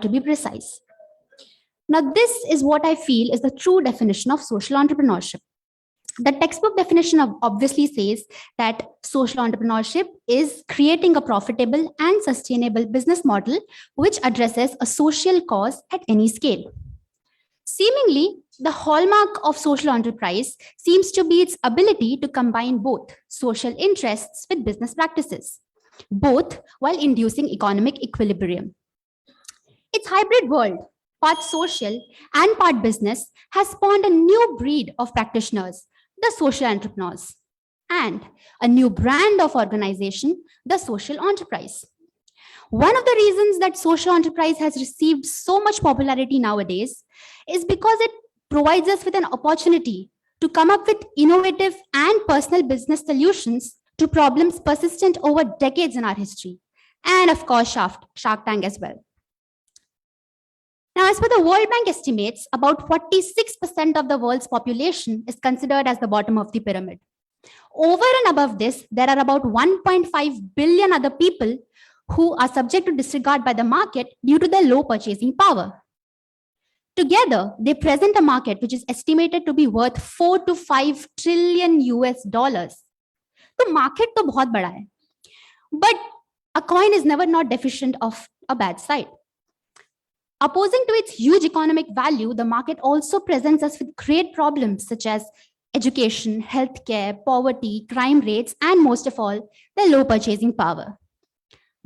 to be precise. Now, this is what I feel is the true definition of social entrepreneurship. The textbook definition obviously says that social entrepreneurship is creating a profitable and sustainable business model which addresses a social cause at any scale. Seemingly, the hallmark of social enterprise seems to be its ability to combine both social interests with business practices, both while inducing economic equilibrium. Its hybrid world, part social and part business, has spawned a new breed of practitioners, the social entrepreneurs, and a new brand of organization, the social enterprise. One of the reasons that social enterprise has received so much popularity nowadays is because it provides us with an opportunity to come up with innovative and personal business solutions to problems persistent over decades in our history, and of course, Shark Tank as well. Now, as per the World Bank estimates, about 46% of the world's population is considered as the bottom of the pyramid. Over and above this, there are about 1.5 billion other people who are subject to disregard by the market due to their low purchasing power. Together, they present a market which is estimated to be worth 4 to 5 trillion US dollars. The market to bahut bada hai. But a coin is never not deficient of a bad side. Opposing to its huge economic value, the market also presents us with great problems such as education, healthcare, poverty, crime rates, and most of all, the low purchasing power.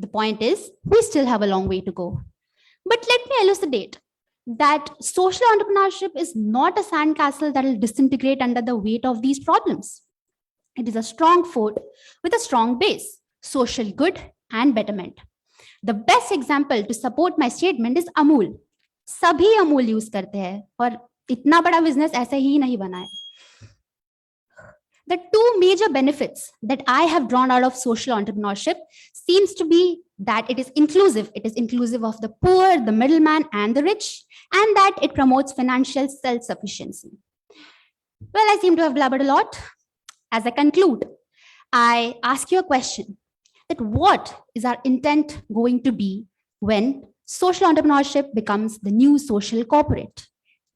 The point is, we still have a long way to go. But let me elucidate that social entrepreneurship is not a sandcastle that will disintegrate under the weight of these problems. It is a strong fort with a strong base, social good and betterment. The best example to support my statement is Amul. सभी Amul use करते हैं और इतना बड़ा business ऐसे ही नहीं बना है. The two major benefits that I have drawn out of social entrepreneurship seems to be that it is inclusive. It is inclusive of the poor, the middleman, and the rich, and that it promotes financial self-sufficiency. Well, I seem to have blabbered a lot. As I conclude, I ask you a question. That what is our intent going to be when social entrepreneurship becomes the new social corporate?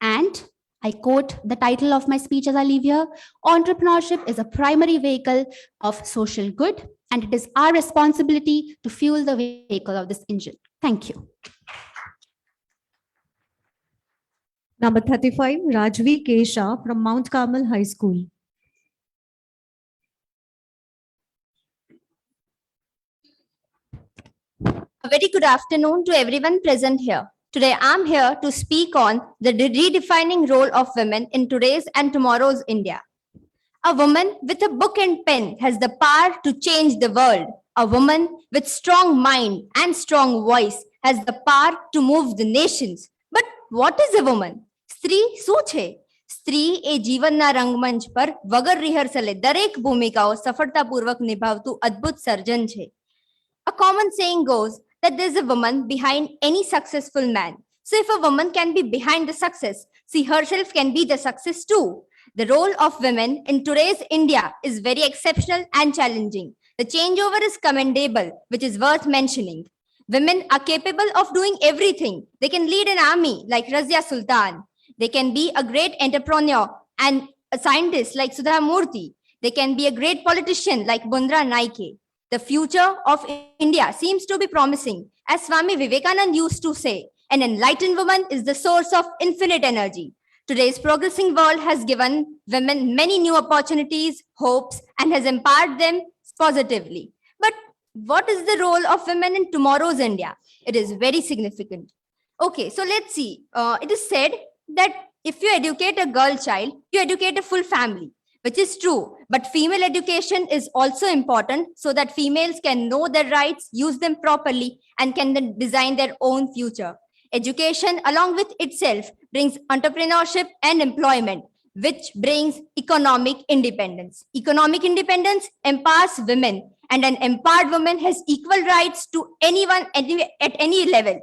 And I quote the title of my speech as I leave here: entrepreneurship is a primary vehicle of social good, and it is our responsibility to fuel the vehicle of this engine. Thank you. Number 35, Rajvi K. Shah from Mount Carmel High School. A very good afternoon to everyone present here. Today, I'm here to speak on the redefining role of women in today's and tomorrow's India. A woman with a book and pen has the power to change the world. A woman with strong mind and strong voice has the power to move the nations. But what is a woman? સ્ત્રી શું છે? સ્ત્રી એ જીવનના રંગમંચ પર વગર રિહર્સલે દરેક ભૂમિકાઓ સફળતાપૂર્વક નિભાવતું અદ્ભુત સર્જન છે. A common saying goes that there's a woman behind any successful man. So if a woman can be behind the success, she herself can be the success too. The role of women in today's India is very exceptional and challenging. The changeover is commendable, which is worth mentioning. Women are capable of doing everything. They can lead an army like Razia Sultan. They can be a great entrepreneur and a scientist like Sudha Murthy. They can be a great politician like Bundra Naike. The future of India seems to be promising. As Swami Vivekananda used to say, an enlightened woman is the source of infinite energy. Today's progressing world has given women many new opportunities, hopes, and has empowered them positively. But what is the role of women in tomorrow's India? It is very significant. Okay, so let's see. It is said that if you educate a girl child, you educate a full family, which is true. But female education is also important so that females can know their rights, use them properly, and can then design their own future. Education along with itself brings entrepreneurship and employment, which brings economic independence. Economic independence empowers women, and an empowered woman has equal rights to anyone at any level.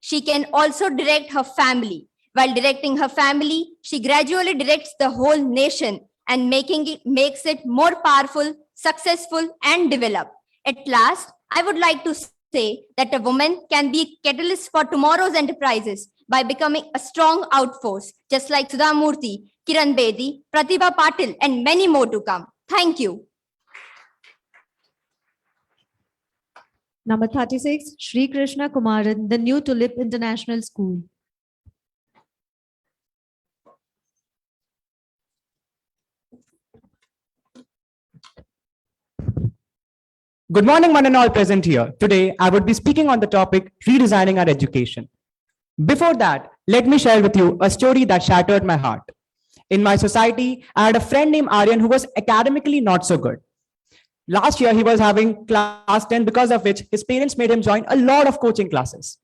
She can also direct her family. While directing her family, she gradually directs the whole nation and makes it more powerful, successful, and developed. At last, I would like to say that a woman can be a catalyst for tomorrow's enterprises by becoming a strong outforce, just like Sudha Murthy, Kiran Bedi, Pratibha Patil, and many more to come. Thank you. Number 36, Shri Krishna Kumaran, the New Tulip International School. Good morning, one and all present here. Today, I would be speaking on the topic redesigning our education. Before that, let me share with you a story that shattered my heart. In my society, I had a friend named Aryan who was academically not so good. Last year, he was having class 10, because of which his parents made him join a lot of coaching classes.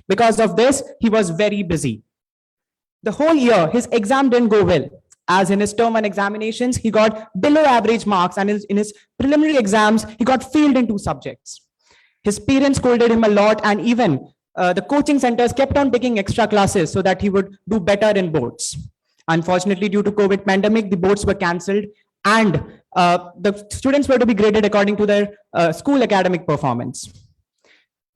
Because of this, he was very busy. The whole year, his exam didn't go well, as in his term 1 examinations, he got below average marks, and in his preliminary exams, he got failed in 2 subjects. His parents scolded him a lot, and even the coaching centers kept on taking extra classes so that he would do better in boards. Unfortunately, due to COVID pandemic, the boards were cancelled, and the students were to be graded according to their school academic performance.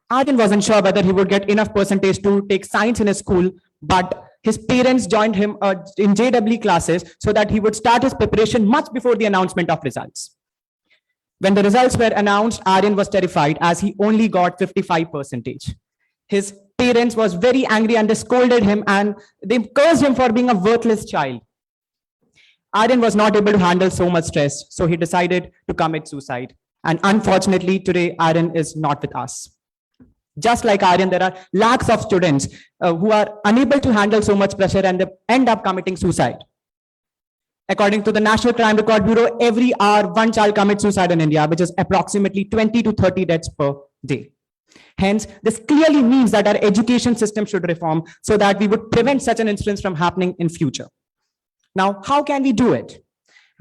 Aryan wasn't sure whether he would get enough percentage to take science in his school, but his parents joined him in JW classes so that he would start his preparation much before the announcement of results. When the results were announced, Aryan was terrified as he only got 55%. His parents was very angry and they scolded him and they cursed him for being a worthless child. Aryan was not able to handle so much stress, so he decided to commit suicide. And unfortunately, today, Aryan is not with us. Just like Aryan, there are lakhs of students who are unable to handle so much pressure and they end up committing suicide. According to the National Crime Record Bureau, every hour, one child commits suicide in India, which is approximately 20 to 30 deaths per day. Hence, this clearly means that our education system should reform so that we would prevent such an incident from happening in future. Now, how can we do it?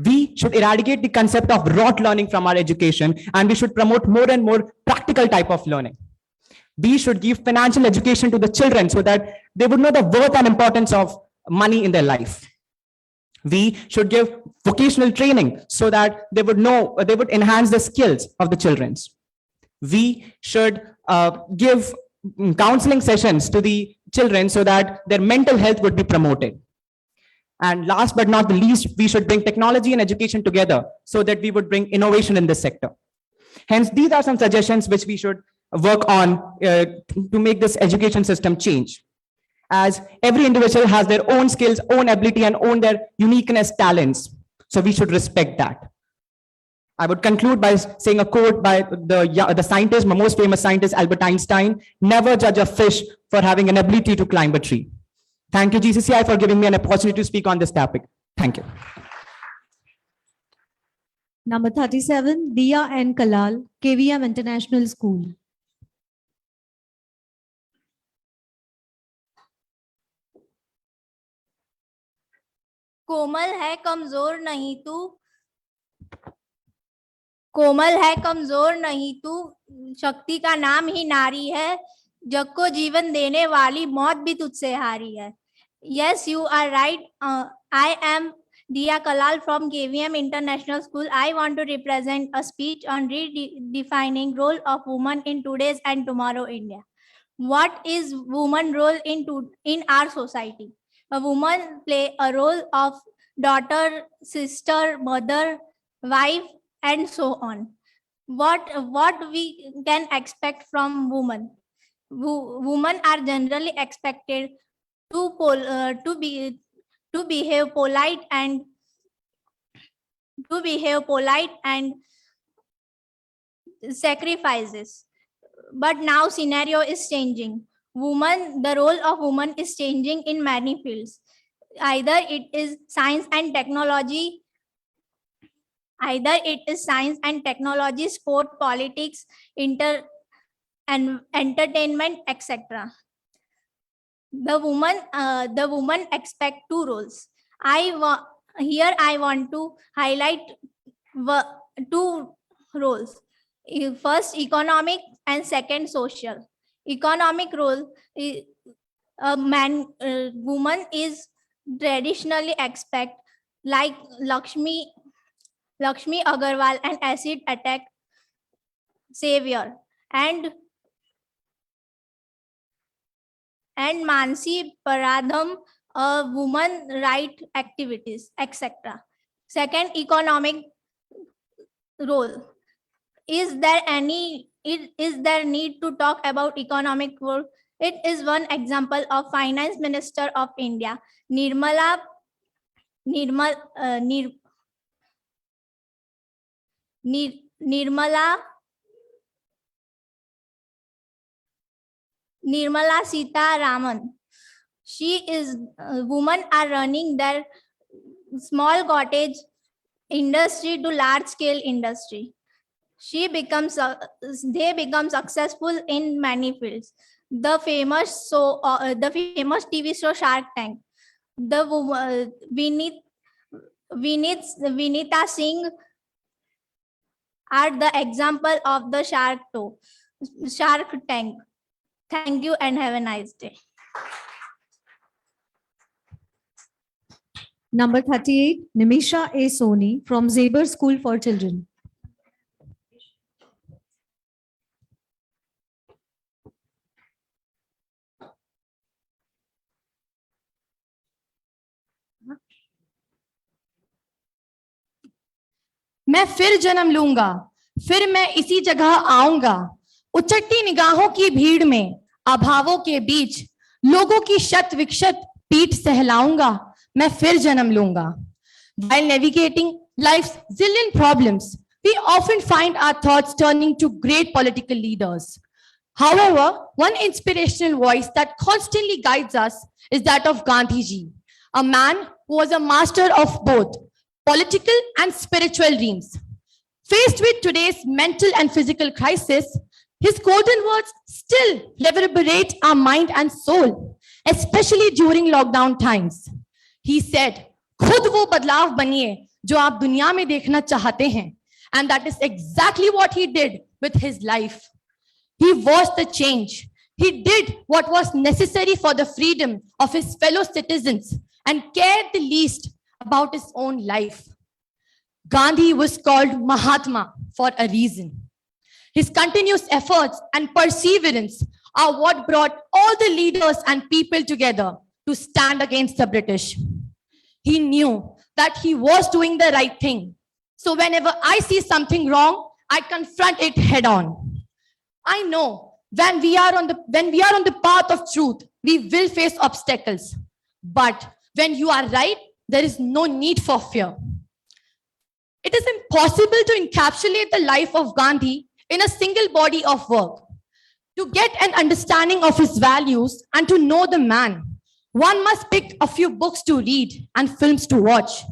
We should eradicate the concept of rote learning from our education, and we should promote more and more practical type of learning. We should give financial education to the children so that they would know the worth and importance of money in their life. We should give vocational training so that they would know, they would enhance the skills of the children. We should give counseling sessions to the children so that their mental health would be promoted. And last but not the least, we should bring technology and education together so that we would bring innovation in this sector. Hence, these are some suggestions which we should work on to make this education system change. As every individual has their own skills, own ability, and own their uniqueness, talents. So we should respect that. I would conclude by saying a quote by the scientist, my most famous scientist, Albert Einstein: never judge a fish for having an ability to climb a tree. Thank you, GCCI, for giving me an opportunity to speak on this topic. Thank you. Number 37, Dia N. Kalal, KVM International School. कोमल है कमजोर नहीं तू, कोमल है कमजोर नहीं तू, शक्ति का नाम ही नारी है, जग को जीवन देने वाली मौत भी तुझसे हारी है. Yes, you are right. I am Dia Kalal from KVM International School. I want to represent a speech on redefining role of woman in today's and tomorrow India. What is woman role in our society? A woman play a role of daughter, sister, mother, wife, and so on. What we can expect from women? Women are generally expected to behave polite and sacrifices. But now scenario is changing. The role of woman is changing in many fields. Either it is science and technology, sport, politics, and entertainment, etc. The woman expect 2 roles. I want to highlight 2 roles. First, economic, and second, social. Economic role, woman is traditionally expect, like Lakshmi Agarwal and acid attack savior, and and Mansi Paradham, women right activities, etc. Second, economic role. Is there need to talk about economic role? It is one example of Finance Minister of India, Nirmala Nirmal, Nirmala Sita Raman. She is women are running their small cottage industry to large scale industry. They become successful in many fields. The famous TV show Shark Tank. The Vinita Singh are the example of the Shark Tank. Thank you and have a nice day. Number 38, Nimisha A. Soni from Zaber School for Children. मैं फिर जन्म लूंगा, फिर मैं इसी जगह आऊंगा, उचट्टी निगाहों की भीड़ में, अभावों के बीच, लोगों की शत विक्षत पीठ सहलाऊंगा, मैं फिर जन्म लूंगा. While navigating life's zillion problems, we often find our thoughts turning to great political leaders. However, one inspirational voice that constantly guides us is that of Gandhi ji, a man who was a master of both political and spiritual dreams. Faced with today's mental and physical crisis, his golden words still reverberate our mind and soul, especially during lockdown times. He said, खुद वो बदलाव बनिए जो आप दुनिया में देखना चाहते हैं. And that is exactly what he did with his life. He was the change. He did what was necessary for the freedom of his fellow citizens and cared the least about his own life. Gandhi was called Mahatma for a reason. His continuous efforts and perseverance are what brought all the leaders and people together to stand against the British. He knew that he was doing the right thing. So whenever I see something wrong, I confront it head on. I know when we are on the path of truth, we will face obstacles. But when you are right, there is no need for fear. It is impossible to encapsulate the life of Gandhi in a single body of work. To get an understanding of his values and to know the man, one must pick a few books to read and films to watch.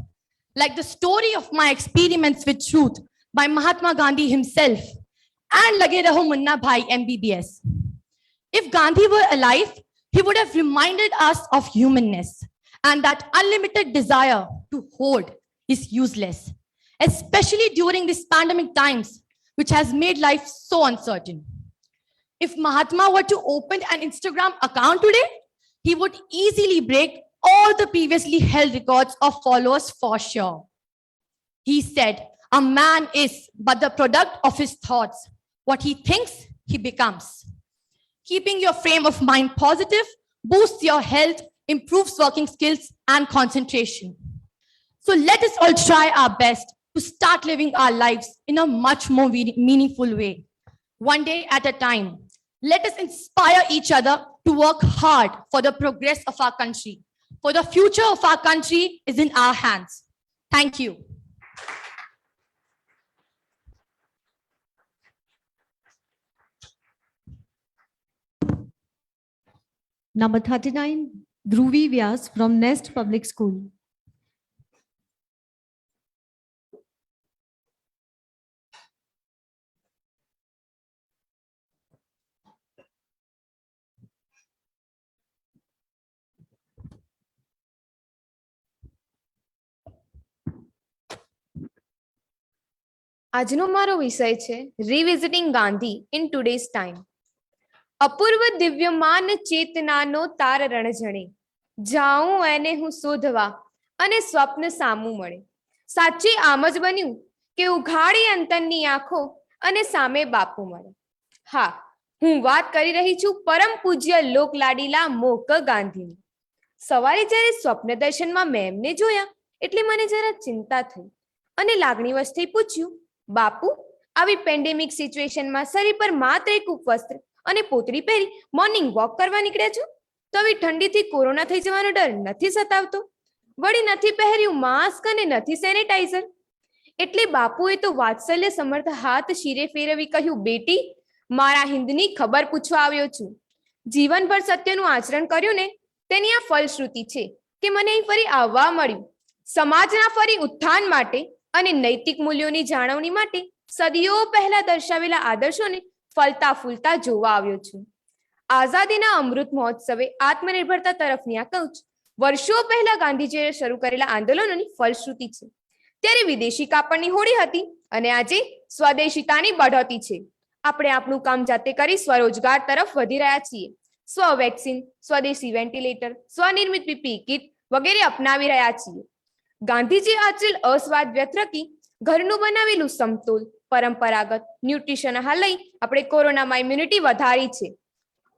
Like the story of my experiments with truth by Mahatma Gandhi himself and Lage Raho Munna Bhai MBBS. If Gandhi were alive, he would have reminded us of humanness and that unlimited desire to hold is useless, especially during these pandemic times, which has made life so uncertain. If Mahatma were to open an Instagram account today, he would easily break all the previously held records of followers for sure. He said, a man is but the product of his thoughts. What he thinks, he becomes. Keeping your frame of mind positive boosts your health, improves working skills and concentration. So let us all try our best to start living our lives in a much more meaningful way. One day at a time. Let us inspire each other to work hard for the progress of our country. For the future of our country is in our hands. Thank you. Number 39, Dhruvi Vyas from Nest Public School. આજનો મારો વિષય છે રિવિઝિટિંગ Gandhi in today's time. અપૂર્વ દિવ્યમાન ચેતનાનો તાર રણઝણે, જાઉં એને હું શોધવા અને સ્વપ્ન સામું મળે. સાચી આમ જ બન્યું કે ઉઘાડી અંતરની આંખો અને સામે બાપુ મળે. હા, હું વાત કરી રહી છું પરમ પૂજ્ય લોકલાડીલા મોક ગાંધીની. સવારે જ્યારે સ્વપ્ન દર્શનમાં મેં એમને જોયા એટલે મને જરા ચિંતા થઈ અને લાગણીવશથી પૂછ્યું, બાપુ, આવી પેન્ડેમિક સિચ્યુએશનમાં શરીર પર માત્ર એક ઉપવસ્ત્ર અને પોતળી પહેરી મોર્નિંગ વોક કરવા નીકળ્યા છો? તો આવી ઠંડીથી કોરોના થઈ જવાનો ડર નથી સતાવતો? વળી નથી પહેર્યું માસ્ક અને નથી સેનેટાઈઝર. એટલે બાપુએ તો વાત્સલ્ય સમર્થ હાથ શિરે ફેરવી કહ્યું, બેટી, મારા હિંદની ખબર પૂછવા આવ્યો છું. જીવનભર સત્યનું આચરણ કર્યું ને તેની આ ફલશ્રુતિ છે કે મને અહીં ફરી આવવા મળ્યું. સમાજના ફરી ઉત્થાન માટે અને નૈતિક મૂલ્યોની જાળવણી માટે સદીઓ પહેલા દર્શાવેલા આદર્શોને ફલતા ફૂલતા જોવા આવ્યો છું. આઝાદીના અમૃત મહોત્સવે આત્મનિર્ભરતા તરફની આ કૂચ વર્ષો પહેલા ગાંધીજીએ શરૂ કરેલા આંદોલનોની ફલશ્રુતિ છે. ત્યારે વિદેશી કાપડની હોડી હતી અને આજે સ્વદેશીતાની બઢતી છે. આપણે આપણું કામ જાતે કરી સ્વરોજગાર તરફ વધી રહ્યા છીએ. સ્વ વેક્સિન, સ્વદેશી વેન્ટિલેટર, સ્વનિર્મિત પીપીઈ કિટ વગેરે અપનાવી રહ્યા છીએ. ગાંધીજી આચરેલ અસ્વાદ વ્યર્થ રકી ઘરનું બનાવેલું સમતોલ પરંપરાગત ન્યુટ્રિશન આહાર લઈ આપણે કોરોનામાં ઇમ્યુનિટી વધારી છે.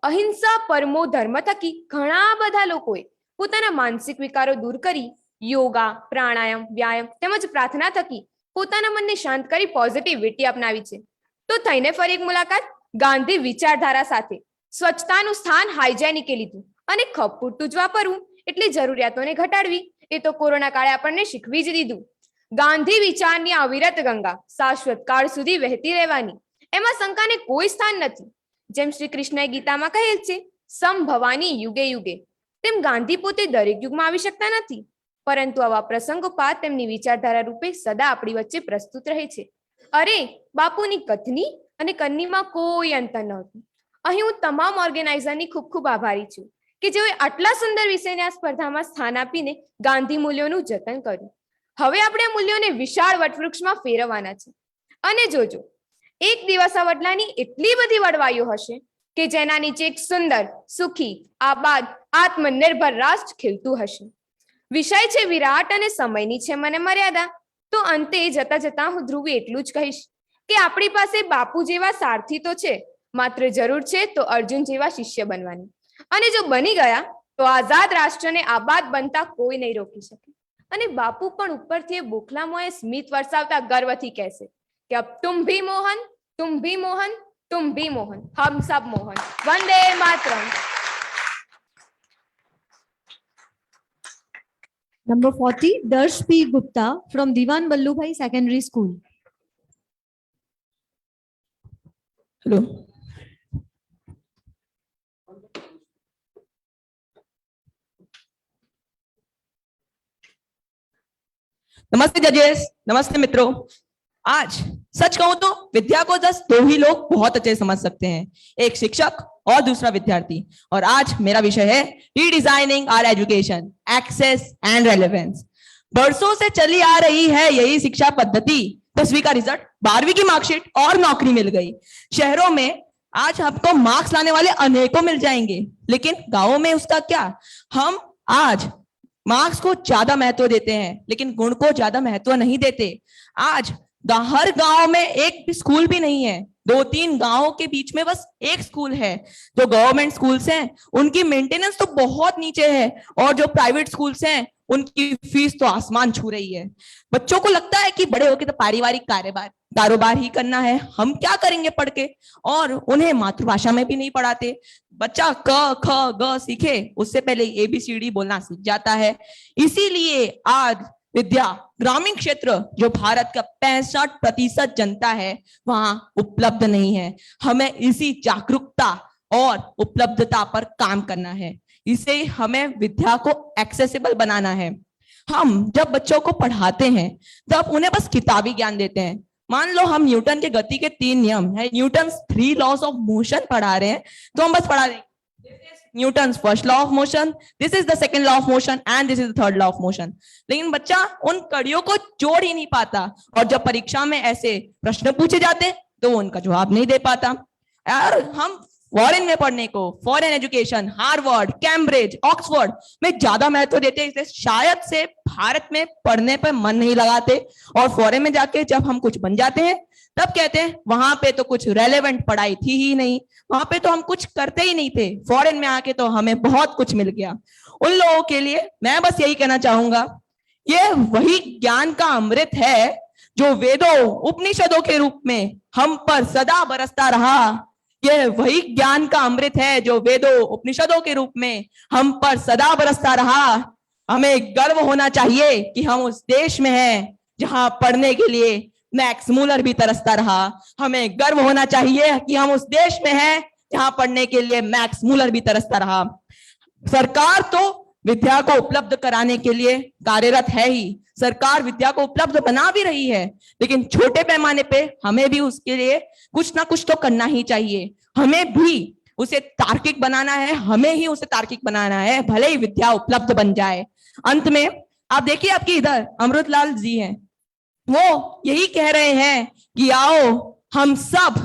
અહિંસા પરમો ધર્મ થકી ઘણા બધા લોકોએ પોતાના માનસિક વિકારો દૂર કરી યોગા, પ્રાણાયામ, વ્યાયામ તેમજ પ્રાર્થના થકી પોતાના મનને શાંત કરી પોઝિટિવિટી અપનાવી છે. તો થઈને ફરી એક મુલાકાત ગાંધી વિચારધારા સાથે. સ્વચ્છતાનું સ્થાન હાઇજેનિકે લીધું અને ખપ પૂરતું જ વાપરવું એટલે જરૂરિયાતોને ઘટાડવી એ તો કોરોના કાળે આપણને શીખવી જ દીધું. ગાંધી વિચારની અવિરત ગંગા શાશ્વત કાળ સુધી વહેતી રહેવાની, એમાં શંકાને કોઈ સ્થાન નથી. જેમ શ્રી કૃષ્ણએ ગીતામાં કહેલ છે, સંભવાની યુગે યુગે, તેમ ગાંધી પોતે દરેક યુગમાં આવી શકતા નથી, પરંતુ આવા પ્રસંગોપાત તેમની વિચારધારા રૂપે સદા આપણી વચ્ચે પ્રસ્તુત રહે છે. અરે, બાપુની કથની અને કન્નીમાં કોઈ અંતર નહોતું. અહીં હું તમામ ઓર્ગેનાઇઝરની ખૂબ ખૂબ આભારી છું કે જેઓએ આટલા સુંદર વિષયને આ સ્પર્ધામાં સ્થાન આપીને ગાંધી મૂલ્યોનું જતન કર્યું. હવે આપણે આ મૂલ્યોને વિશાળ વટવૃક્ષમાં ફેરવવાના છે. અને જોજો, એક દિવસ આ વડલાની એટલી બધી વડવાઈઓ હશે કે જેના નીચે એક સુંદર, સુખી, આબાદ, આત્મનિર્ભર રાષ્ટ્ર ખીલતું હશે. વિષય છે વિરાટ અને સમયની છે મને મર્યાદા. તો અંતે જતા જતા હું ધ્રુવી એટલું જ કહીશ કે આપણી પાસે બાપુ જેવા સારથી તો છે, માત્ર જરૂર છે તો અર્જુન જેવા શિષ્ય બનવાની. અને જો બની ગયા તો આઝાદ રાષ્ટ્રને આબાદ બનતા કોઈ નહીં રોકી શકે. અને બાપુ પણ ઉપરથી એ બોખલા મોંએ સ્મિત વરસાવતા ગર્વથી કહેશે કે અબ તુમ ભી મોહન, તુમ ભી મોહન, તુમ ભી મોહન, હમ સબ Mohan. Vande Mataram. Number 40, Darsh P. Gupta from Diwan Ballubhai Secondary School. Hello, नमस्ते जजेस, नमस्ते मित्रों। आज सच कहूं तो विद्या को 2 ही लोग बहुत अच्छे समझ सकते हैं, एक शिक्षक और दूसरा विद्यार्थी। और आज मेरा विषय है redesigning our education, access and relevance. बरसों से चली आ रही है यही शिक्षा पद्धति। 10वीं का रिजल्ट, 12वीं की मार्कशीट और नौकरी मिल गई। शहरों में आज आपको मार्क्स लाने वाले अनेकों मिल जाएंगे, लेकिन गांवों में उसका क्या? हम आज मार्क्स को ज्यादा महत्व देते हैं, लेकिन गुण को ज्यादा महत्व नहीं देते। आज हर गांव में एक भी स्कूल भी नहीं है, 2-3 गांवों के बीच में बस एक स्कूल है। जो गवर्नमेंट स्कूल्स हैं उनकी मेंटेनेंस तो बहुत नीचे है, और जो प्राइवेट स्कूल्स हैं उनकी फीस तो आसमान छू रही है। बच्चों को लगता है कि बड़े होके तो पारिवारिक कारोबार ही करना है, हम क्या करेंगे पढ़ के, और उन्हें मातृभाषा में भी नहीं पढ़ाते। बच्चा क ख ग सीखे उससे पहले ABCD बोलना सीख जाता है। इसीलिए आज विद्या ग्रामीण क्षेत्र, जो भारत का 65% जनता है, वहां उपलब्ध नहीं है। हमें इसी जागरूकता और उपलब्धता पर काम करना है। इसे हमें विद्या को एक्सेसिबल बनाना है। हम जब बच्चों को पढ़ाते हैं तब उन्हें बस किताबी ज्ञान देते हैं। मान लो हम न्यूटन के गति के 3 नियम है, न्यूटन 3 लॉज ऑफ मोशन पढ़ा रहे हैं, तो हम बस पढ़ा रहे हैं Newton first law of motion, this is the second law of motion and this is the third law of motion. लेकिन बच्चा उन कड़ियों को जोड़ ही नहीं पाता, और जब परीक्षा में ऐसे प्रश्न पूछे जाते तो उनका जवाब नहीं दे पाता। यार हम फॉरेन में पढ़ने को, foreign education, Harvard, Cambridge, Oxford में ज्यादा महत्व देते हैं, इसलिए शायद से भारत में पढ़ने पर मन नहीं लगाते और फॉरेन में जाके जब हम कुछ बन जाते हैं तब कहते हैं वहां पे तो कुछ रेलेवेंट पढ़ाई थी ही नहीं, वहां पे तो हम कुछ करते ही नहीं थे, फॉरेन में आके तो हमें बहुत कुछ मिल गया। उन लोगों के लिए मैं बस यही कहना चाहूंगा, ये वही ज्ञान का अमृत है जो वेदों उपनिषदों के रूप में हम पर सदा बरसता रहा। यह वही ज्ञान का अमृत है जो वेदों उपनिषदों के रूप में हम पर सदा बरसता रहा। हमें गर्व होना चाहिए कि हम उस देश में हैं जहां पढ़ने के लिए मैक्स मूलर भी तरसता रहा। हमें गर्व होना चाहिए कि हम उस देश में हैं जहां पढ़ने के लिए मैक्स मूलर भी तरसता रहा। सरकार तो विद्या को उपलब्ध कराने के लिए कार्यरत है ही, सरकार विद्या को उपलब्ध बना भी रही है, लेकिन छोटे पैमाने पे हमें भी उसके लिए कुछ ना कुछ तो करना ही चाहिए। हमें भी उसे तार्किक बनाना है, हमें ही उसे तार्किक बनाना है, भले ही विद्या उपलब्ध बन जाए। अंत में आप देखिए आपके इधर अमृतलाल जी हैं, वो यही कह रहे हैं कि आओ हम सब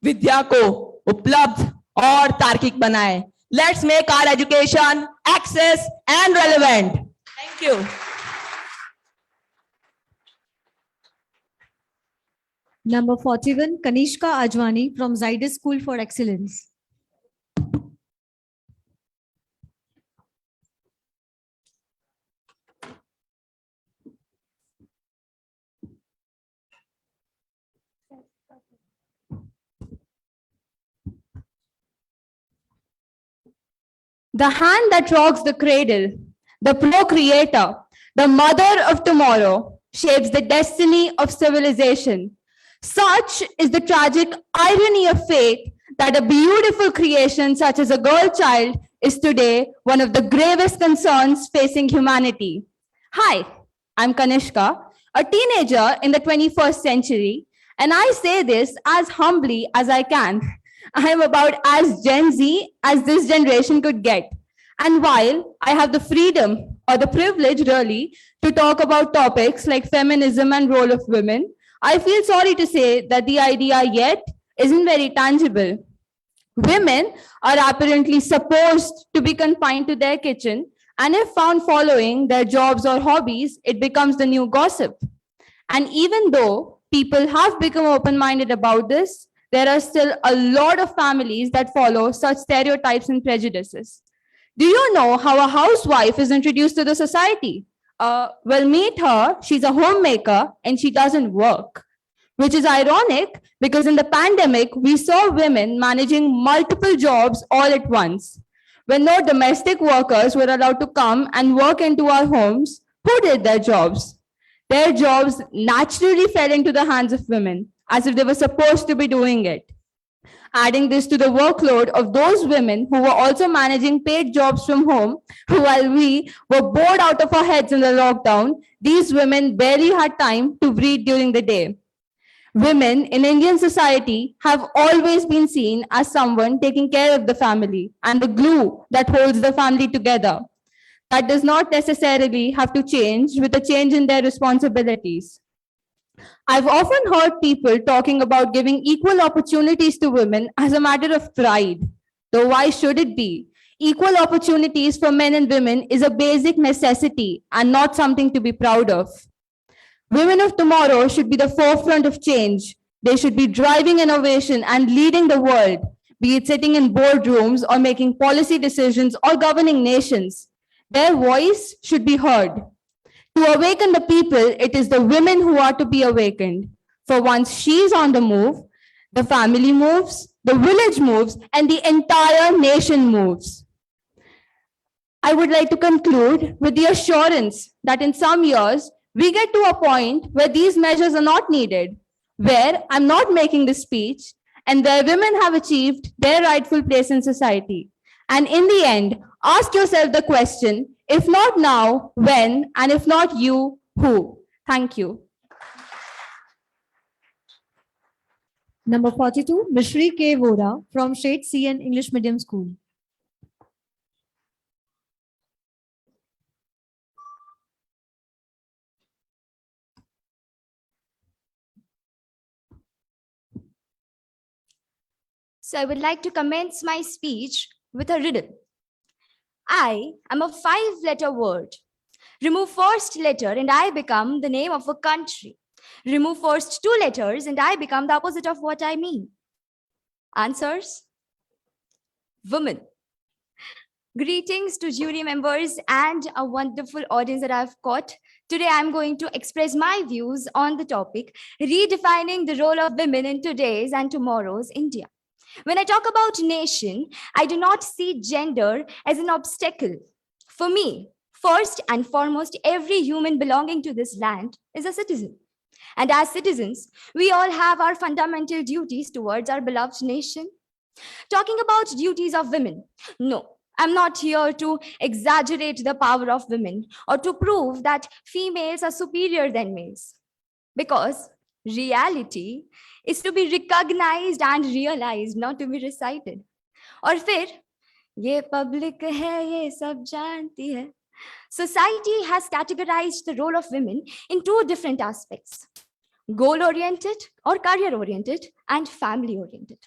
विद्या को उपलब्ध और तार्किक बनाए। Let's make our education access and relevant. Thank you. Number 41, Kanishka Ajwani from Zydus School for Excellence. The hand that rocks the cradle, the procreator, the mother of tomorrow, shapes the destiny of civilization. Such is the tragic irony of fate that a beautiful creation such as a girl child is today one of the gravest concerns facing humanity. Hi, I'm Kanishka, a teenager in the 21st century, and I say this as humbly as I can. I am about as Gen Z as this generation could get. And while I have the freedom or the privilege really to talk about topics like feminism and role of women, I feel sorry to say that the idea yet isn't very tangible. Women are apparently supposed to be confined to their kitchen, and if found following their jobs or hobbies, it becomes the new gossip. And even though people have become open-minded about this, there are still a lot of families that follow such stereotypes and prejudices. Do you know how a housewife is introduced to the society? Well, meet her, she's a homemaker and she doesn't work. Which is ironic because in the pandemic, we saw women managing multiple jobs all at once. When no domestic workers were allowed to come and work into our homes, who did their jobs? Their jobs naturally fell into the hands of women, as if they were supposed to be doing it. Adding this to the workload of those women who were also managing paid jobs from home, while we were bored out of our heads in the lockdown, these women barely had time to breathe during the day. Women in Indian society have always been seen as someone taking care of the family and the glue that holds the family together. That does not necessarily have to change with a change in their responsibilities. I've often heard people talking about giving equal opportunities to women as a matter of pride. Though why should it be? Equal opportunities for men and women is a basic necessity and not something to be proud of. Women of tomorrow should be the forefront of change. They should be driving innovation and leading the world, be it sitting in boardrooms or making policy decisions or governing nations. Their voice should be heard. To awaken the people, it is the women who are to be awakened. For once she's on the move, the family moves, the village moves, and the entire nation moves. I would like to conclude with the assurance that in some years, we get to a point where these measures are not needed, where I'm not making this speech, and where women have achieved their rightful place in society. And in the end, ask yourself the question, if not now, when? And if not you, who? Thank you. Number 42, Mishri K. Vora from Shade CN English Medium School. So I would like to commence my speech with a riddle. I am a 5-letter word. Remove first letter and I become the name of a country. Remove first 2 letters and I become the opposite of what I mean. Answers? Woman. Greetings to jury members and a wonderful audience that I've caught. Today, I'm going to express my views on the topic, redefining the role of women in today's and tomorrow's India. When I talk about nation, I do not see gender as an obstacle. For me, first and foremost, every human belonging to this land is a citizen. And as citizens, we all have our fundamental duties towards our beloved nation. Talking about duties of women, no, I'm not here to exaggerate the power of women or to prove that females are superior than males. Because reality is to be recognized and realized, not to be recited. और फिर ये public है, ये सब जानती है. Society has categorized the role of women in 2 different aspects: goal-oriented or career-oriented and family-oriented.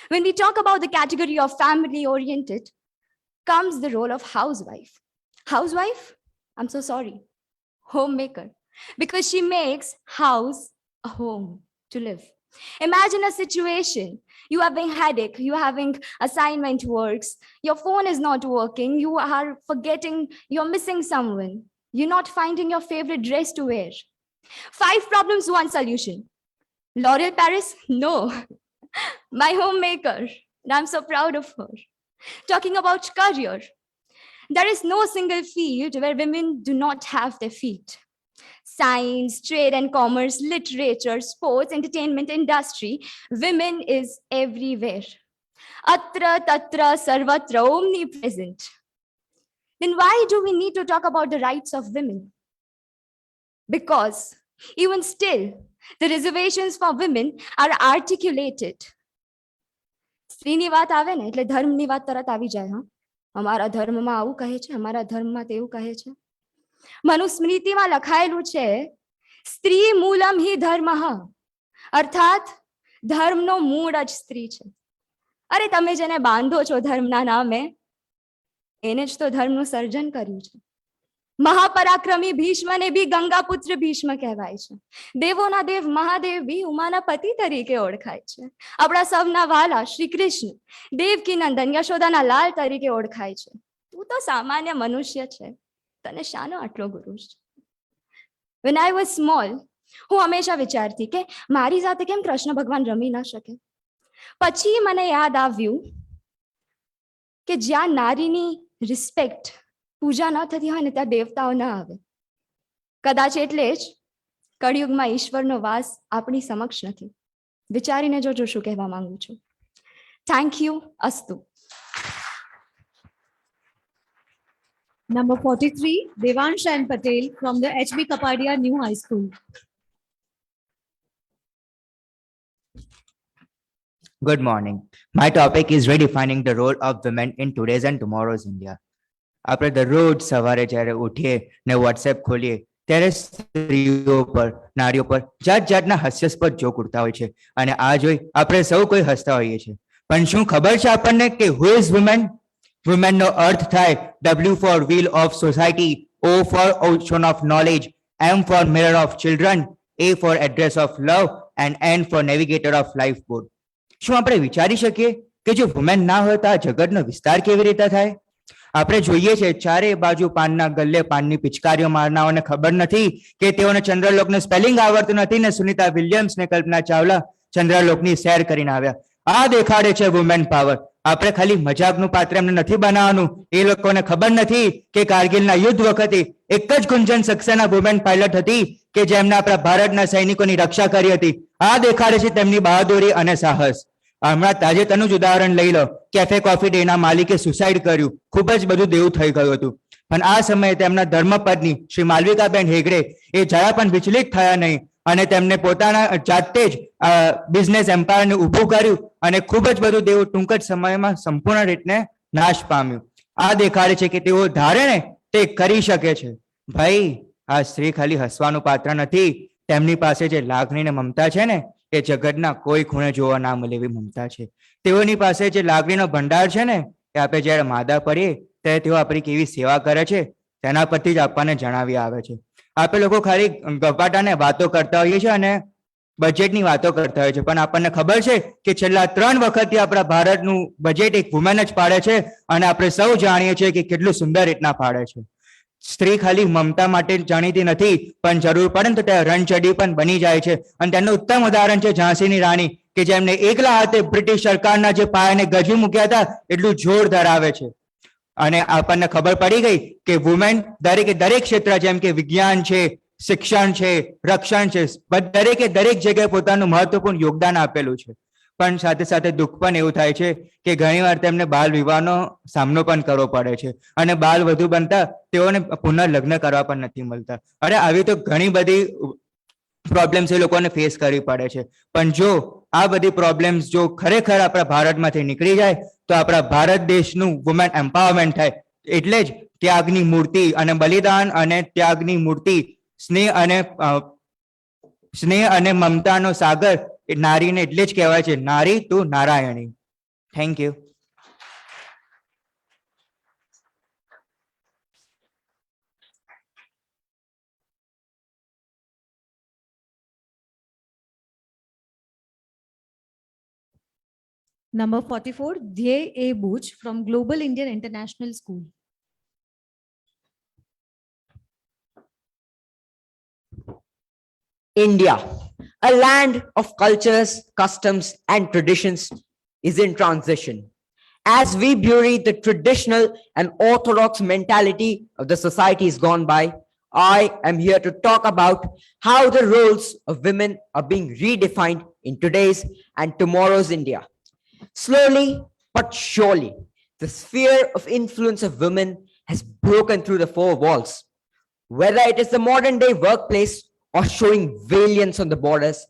When we talk about the category of family-oriented, comes the role of housewife. Housewife? I'm so sorry. Homemaker. Because she makes house a home to live. Imagine a situation. You are having headache, you are having assignment works, your phone is not working, you are forgetting, you're missing someone, you're not finding your favorite dress to wear. 5 problems, 1 solution. L'Oreal Paris? No. My homemaker. And I'm so proud of her. Talking about career, there is no single field where women do not have their feet. Science, trade and commerce, literature, sports, entertainment industry, women is everywhere. Atra, tatra, sarvatra, omnipresent. Then why do we need to talk about the rights of women? Because even still, the reservations for women are articulated. સ્ત્રીની વાત આવે ને એટલે ધર્મની વાત તરત આવી જાય. હા, અમારા ધર્મમાં આવું કહે છે, અમારા ધર્મમાં તેવું કહે છે. મનુસ્મૃતિમાં લખાયેલું છે, સ્ત્રી મૂલમ હિ ધર્મઃ, અર્થાત ધર્મનો મૂળ જ સ્ત્રી છે. અરે તમે જેને બાંધો છો ધર્મના નામે, એને જ તો ધર્મનું સર્જન કર્યું છે. મહાપરાક્રમી ભીષ્મને બી ગંગાપુત્ર ભીષ્મ કહેવાય છે. દેવોના દેવ મહાદેવ બી ઉમાના પતિ તરીકે ઓળખાય છે. આપણા સૌના વાલા શ્રી કૃષ્ણ દેવકી નંદન યશોદાના લાલ તરીકે ઓળખાય છે. તું તો સામાન્ય મનુષ્ય છે, તને શાનો આટલો ગુરુ છે? When I was small, હું હંમેશા વિચારતી કે મારી સાથે કેમ કૃષ્ણ ભગવાન રમી ના શકે. પછી મને યાદ આવ્યું કે જ્યાં નારીની રિસ્પેક્ટ પૂજા ન થતી હોય ને ત્યાં દેવતાઓ ન આવે. કદાચ એટલે જ કળિયુગમાં ઈશ્વરનો વાસ આપણી સમક્ષ નથી. વિચારીને જોજો શું કહેવા માંગુ છું. Thank you. અસ્તુ. Number 43, Devanshan Patel from the HB Kapadia New High School. Good morning. My topic is redefining the role of women in today's and tomorrow's India. આપણે દરરોજ સવારે જ્યારે ઉઠીએ ને વોટ્સએપ ખોલીએ ત્યારે સ્ત્રીઓ પર, નારીઓ પર જાત જાતના હાસ્યાસ્પદ જોક ઉડતા હોય છે અને આ જોઈ આપણે સૌ કોઈ હસતા હોઈએ છીએ. પણ શું ખબર છે આપણને કે હુ ઇઝ વુમેન? વુમેનનો અર્થ થાય W for wheel of society, O for ocean of knowledge, M for mirror of children, A for address of love and N for navigator of life board. શું આપણે વિચારી શકીએ કે જો વુમેન ના હોય તો આ જગતનો વિસ્તાર કેવી રીતે થાય? આપણે જોઈએ છે ચારે બાજુ પાનના ગલ્લે પાનની પિચકારીઓ મારનાઓને ખબર નથી કે તેઓને ચંદ્રલોકનું સ્પેલિંગ આવડતું નથી ને સુનિતા વિલિયમ્સ ને કલ્પના ચાવલા ચંદ્રલોકની સૈર કરીને આવ્યા. આ દેખાડે છે વુમેન પાવર. આપણે ખાલી મજાકનું પાત્ર એમને નથી બનાવવાનું. એ લોકોને ખબર નથી કે કારગિલના યુદ્ધ વખતે એક જ ગુંજન સક્સેના વુમેન પાયલટ હતી કે જેમને આપણા ભારતના સૈનિકોની રક્ષા કરી હતી. આ દેખાડે છે તેમની બહાદુરી અને સાહસ. હમણાં તાજેતરનું જ ઉદાહરણ લઈ લો. કેફે કોફી ડેના માલિકે સુસાઇડ કર્યું. ખૂબ જ બધું દેવું થઈ ગયું હતું. પણ આ સમયે તેમના ધર્મપત્ની શ્રી માલવિકાબેન હેગડે એ જરા પણ વિચલિત થયા નહીં અને તેમને પોતાના જાતે જ બિઝનેસ એમ્પાયરને ઊભું કર્યું અને ખૂબ જ બધું દેવું ટૂંક જ સમયમાં સંપૂર્ણ રીતે નાશ પામ્યું. આ દેખાડે છે કે તેઓ ધારે ને તે કરી શકે છે. ભાઈ, આ સ્ત્રી ખાલી હસવાનું પાત્ર નથી. તેમની પાસે જે લાગણી ને મમતા છે ને એ જગતના કોઈ ખૂણે જોવા ના મળે એવી મમતા છે. તેઓની પાસે જે લાગણીનો ભંડાર છે ને, એ આપણે જ્યારે માદા પડીએ ત્યારે તેઓ આપણી કેવી સેવા કરે છે તેના પરથી જ આપણને જણાવી આવે છે. આપણે લોકો ખાલી ગપાટાને વાતો કરતા હોઈએ છીએ અને બજેટની વાતો કરતા હોય છે, પણ આપણને ખબર છે કે છેલ્લા 3 વખતથી આપણા ભારતનું બજેટ એક વુમેન જ પાડે છે અને આપણે સૌ જાણીએ છીએ કે કેટલું સુંદર રીતના પાડે છે. સ્ત્રી ખાલી મમતા માટે જાણીતી નથી, પણ જરૂર પડે ને તો તે રણચંડી પણ બની જાય છે. અને તેનું ઉત્તમ ઉદાહરણ છે ઝાંસીની રાણી, કે જેમને એકલા હાથે બ્રિટિશ સરકારના જે પાયાને ગજી મૂક્યા હતા એટલું જોર ધરાવે છે. અને આપણને ખબર પડી ગઈ કે વુમેન દરેકે દરેક ક્ષેત્ર, જેમ કે વિજ્ઞાન છે, શિક્ષણ છે, રક્ષણ છે, દરેકે દરેક જગ્યાએ પોતાનું મહત્વપૂર્ણ યોગદાન આપેલું છે. પણ સાથે સાથે દુઃખ પણ એવું થાય છે કે ઘણીવાર તેમને બાલ વિવાહનો સામનો પણ કરવો પડે છે અને બાલ વધુ બનતા તેઓને પુનર્લગ્ન કરવા પણ નથી મળતા. અરે આવી તો ઘણી બધી પ્રોબ્લેમ્સ એ લોકોને ફેસ કરવી પડે છે. પણ જો આ બધી પ્રોબ્લેમ્સ જો ખરેખર આપણા ભારતમાંથી નીકળી જાય તો આપણા ભારત દેશનું વુમેન એમ્પાવરમેન્ટ થાય. એટલે જ ત્યાગની મૂર્તિ અને બલિદાન અને ત્યાગની મૂર્તિ, સ્નેહ અને મમતાનો સાગર એ નારીને એટલે જ કહેવાય છે, નારી તું નારાયણી. Thank you. Number 44, Dhey A. Buch from Global Indian International School. India, a land of cultures, customs, and traditions, is in transition. As we bury the traditional and orthodox mentality of the societies gone by, I am here to talk about how the roles of women are being redefined in today's and tomorrow's India. Slowly but surely, the sphere of influence of women has broken through the four walls. Whether it is the modern day workplace or showing valiance on the borders,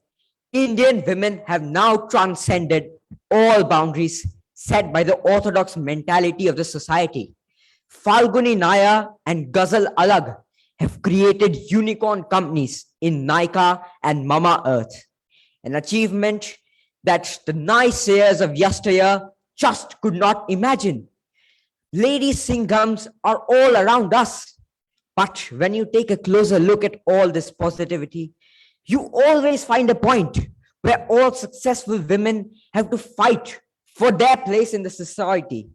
Indian women have now transcended all boundaries set by the orthodox mentality of the society. Falguni Naya and Ghazal Alag have created unicorn companies in Nykaa and Mama Earth, an achievement that the naysayers of yesteryear just could not imagine. Lady Singhams are all around us. But when you take a closer look at all this positivity, you always find a point where all successful women have to fight for their place in the society,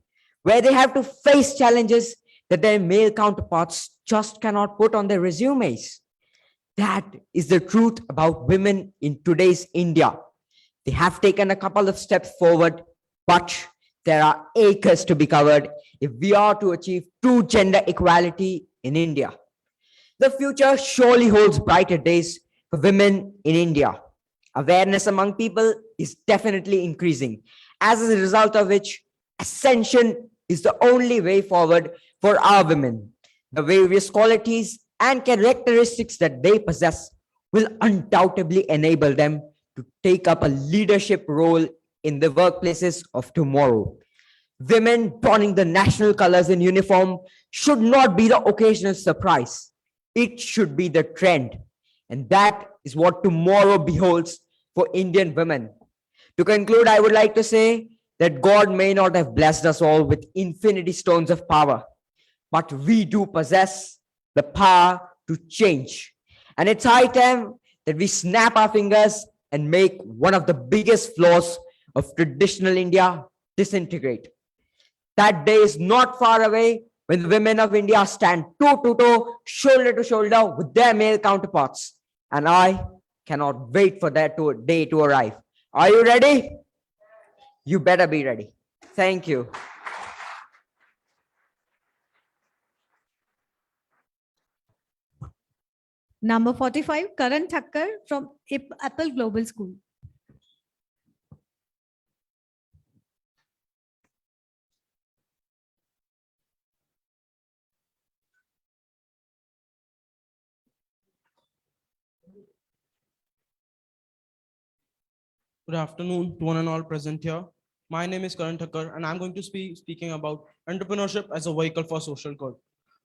where they have to face challenges that their male counterparts just cannot put on their resumes. That is the truth about women in today's India. They have taken a couple of steps forward, but there are acres to be covered if we are to achieve true gender equality in India. The future surely holds brighter days for women in India. Awareness among people is definitely increasing, as a result of which ascension is the only way forward for our women. The various qualities and characteristics that they possess will undoubtedly enable them to take up a leadership role in the workplaces of tomorrow. Women donning the national colors in uniform should not be the occasional surprise. It should be the trend. And that is what tomorrow beholds for Indian women. To conclude, I would like to say that God may not have blessed us all with infinity stones of power, but we do possess the power to change. And it's high time that we snap our fingers and make one of the biggest flaws of traditional India disintegrate. That day is not far away when the women of India stand toe to toe, shoulder to shoulder with their male counterparts. And I cannot wait for that day to arrive. Are you ready? You better be ready. Thank you. Number 45, Karan Thakkar from Apple Global School. Good afternoon to one and all present here. My name is Karan Thakkar and I'm going to be speaking about entrepreneurship as a vehicle for social good.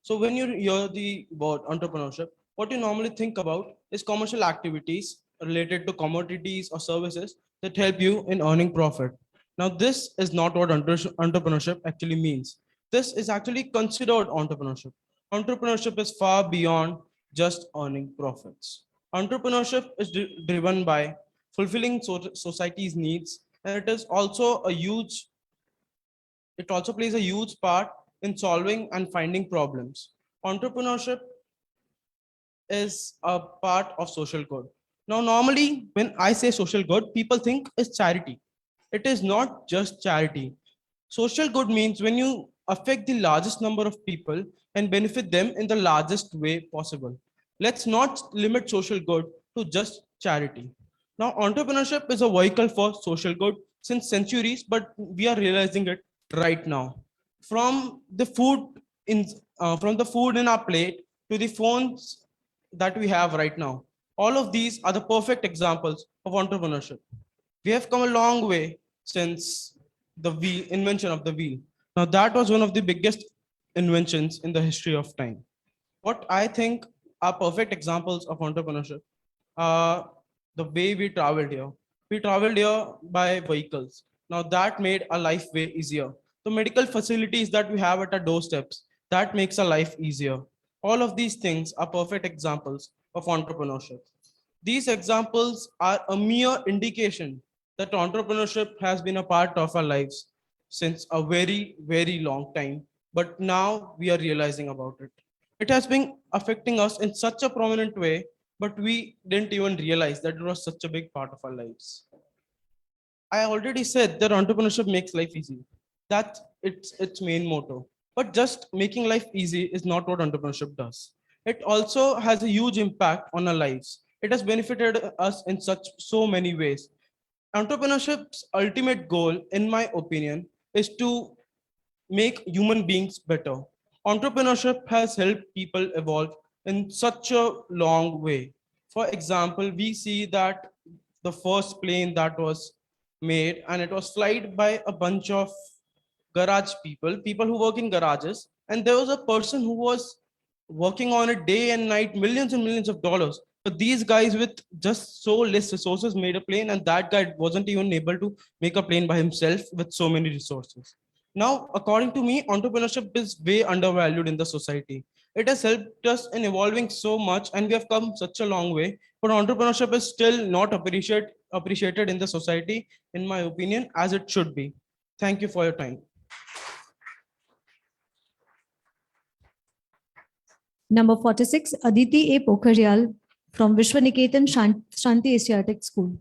So when you hear the word entrepreneurship, what you normally think about is commercial activities related to commodities or services that help you in earning profit. Now, this is not what entrepreneurship actually means. This is actually considered entrepreneurship. Entrepreneurship is far beyond just earning profits. Entrepreneurship is driven by fulfilling society's needs, and it also plays a huge part in solving and finding problems. Entrepreneurship is a part of social good. Now, normally, when I say social good, people think it's charity. It is not just charity. Social good means when you affect the largest number of people and benefit them in the largest way possible. Let's not limit social good to just charity. Now, entrepreneurship is a vehicle for social good since centuries, but we are realizing it right now. From the food in our plate to the phones that we have right now, all of these are the perfect examples of entrepreneurship. We have come a long way since the invention of the wheel. Now, that was one of the biggest inventions in the history of time. What I think are perfect examples of entrepreneurship are the way we traveled here. We traveled here by vehicles. Now, that made our life way easier. The medical facilities that we have at our doorsteps, that makes our life easier. All of these things are perfect examples of entrepreneurship. These examples are a mere indication that entrepreneurship has been a part of our lives since a very, very long time. But now we are realizing about it. It has been affecting us in such a prominent way, but we didn't even realize that it was such a big part of our lives. I already said that entrepreneurship makes life easy. That's its main motto. But just making life easy is not what entrepreneurship does. It also has a huge impact on our lives. It has benefited us in so many ways. Entrepreneurship's ultimate goal, in my opinion, is to make human beings better. Entrepreneurship has helped people evolve in such a long way. For example, we see that the first plane that was made and it was flight by a bunch of garage people who work in garages, and there was a person who was working on it day and night, millions and millions of dollars. But these guys with just so less resources made a plane, and that guy wasn't even able to make a plane by himself with so many resources. Now, according to me, entrepreneurship is way undervalued in the society. It has helped us in evolving so much, and we have come such a long way. But entrepreneurship is still not appreciated in the society, in my opinion, as it should be. Thank you for your time. Number 46, Aditi A. Pokharial from Vishwaniketan Shanti Asiatic School.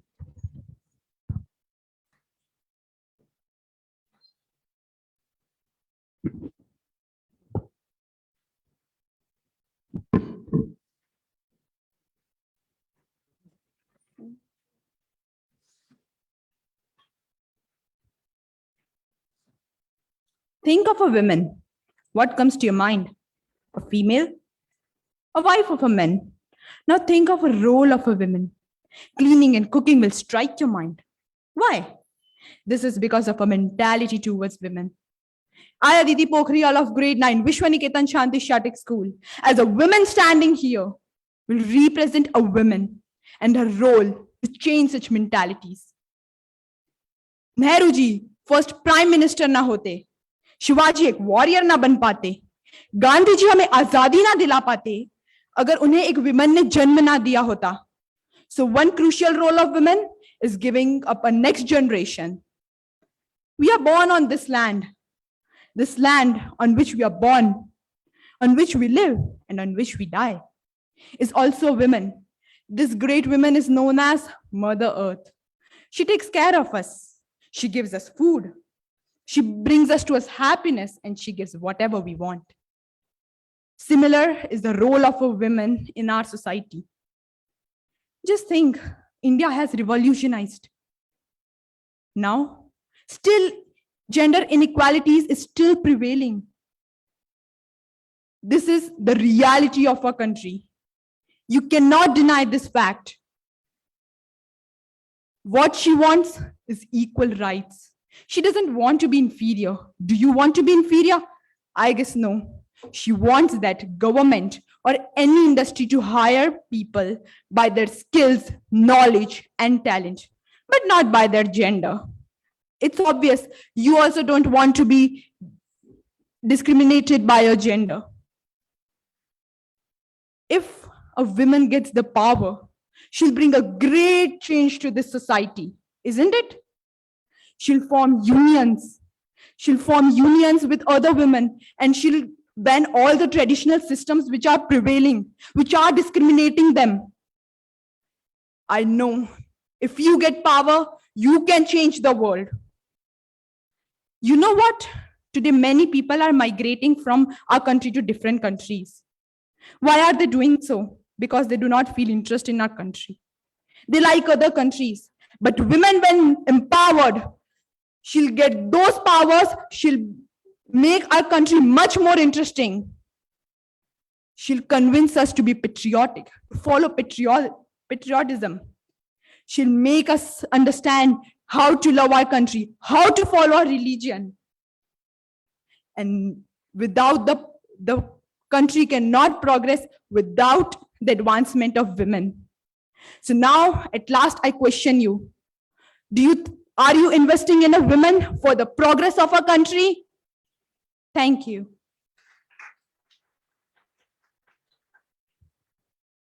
Think of a woman. What comes to your mind? A female? A wife of a man? Now think of a role of a woman. Cleaning and cooking will strike your mind. Why? This is because of a mentality towards women. I, Aditi Pokharial of grade 9, Vishwaniketan Shanti Shatik School, as a woman standing here, will represent a woman and her role to change such mentalities. Nehru ji, first prime minister na hote, Shivaji एक warrior ना बन पाते, गांधी जी हमें आजादी ना दिला पाते अगर उन्हें एक विमेन ने जन्म ना दिया होता. So one crucial role of women is giving up a next generation. We are born on this land on which we are born, on which we live, and on which we die, is also women. This great woman is known as Mother Earth. She takes care of us. She gives us food. She brings us to us happiness, and she gives whatever we want. Similar is the role of a woman in our society. Just think, India has revolutionized. Now, still, gender inequalities is still prevailing. This is the reality of our country. You cannot deny this fact. What she wants is equal rights. She doesn't want to be inferior. Do you want to be inferior? I guess no. She wants that government or any industry to hire people by their skills, knowledge, and talent, but not by their gender. It's obvious you also don't want to be discriminated by your gender. If a woman gets the power, she'll bring a great change to this society, isn't it? She'll form unions. She'll form unions with other women, and she'll ban all the traditional systems which are prevailing, which are discriminating them. I know if you get power, you can change the world. You know what? Today, many people are migrating from our country to different countries. Why are they doing so? Because they do not feel interest in our country. They like other countries. But women, when empowered, she'll get those powers, she'll make our country much more interesting. She'll convince us to be patriotic, to follow patriotism. She'll make us understand how to love our country, how to follow our religion. And without the country cannot progress without the advancement of women. So now, at last, I question you. Are you investing in a woman for the progress of our country? Thank you.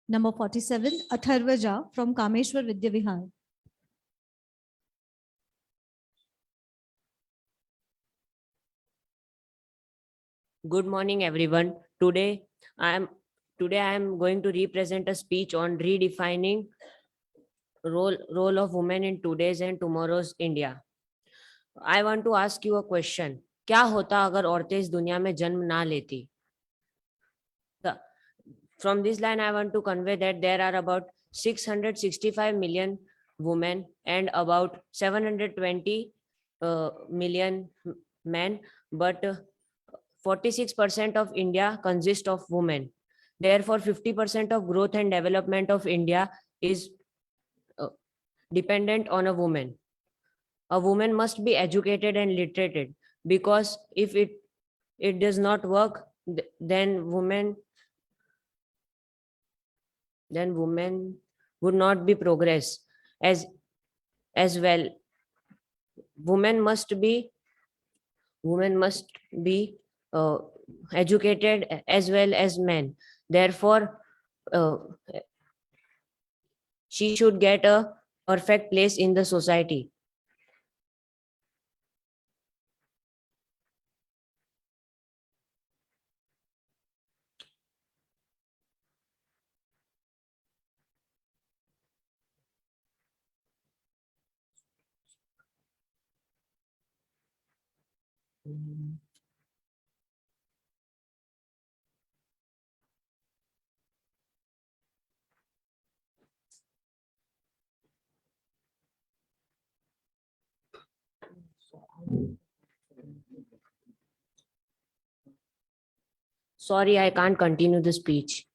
Number 47, Atharva Jha from Kameshwar Vidya Vihar. Good morning, everyone. Today I am going to represent a speech on redefining role of women in today's and tomorrow's India. I want to ask you a question. क्या होता अगर औरतें इस दुनिया में जन्म ना लेती? From this line, I want to convey that there are about 665 million women and about 720 million men, but 46% of India consists of women. Therefore, 50% of growth and development of India is dependent on a woman. A woman must be educated and literated, because if it does not work, then women would not be progress as well. Women must be educated as well as men. Therefore, she should get a perfect place in the society. Sorry, I can't continue the speech.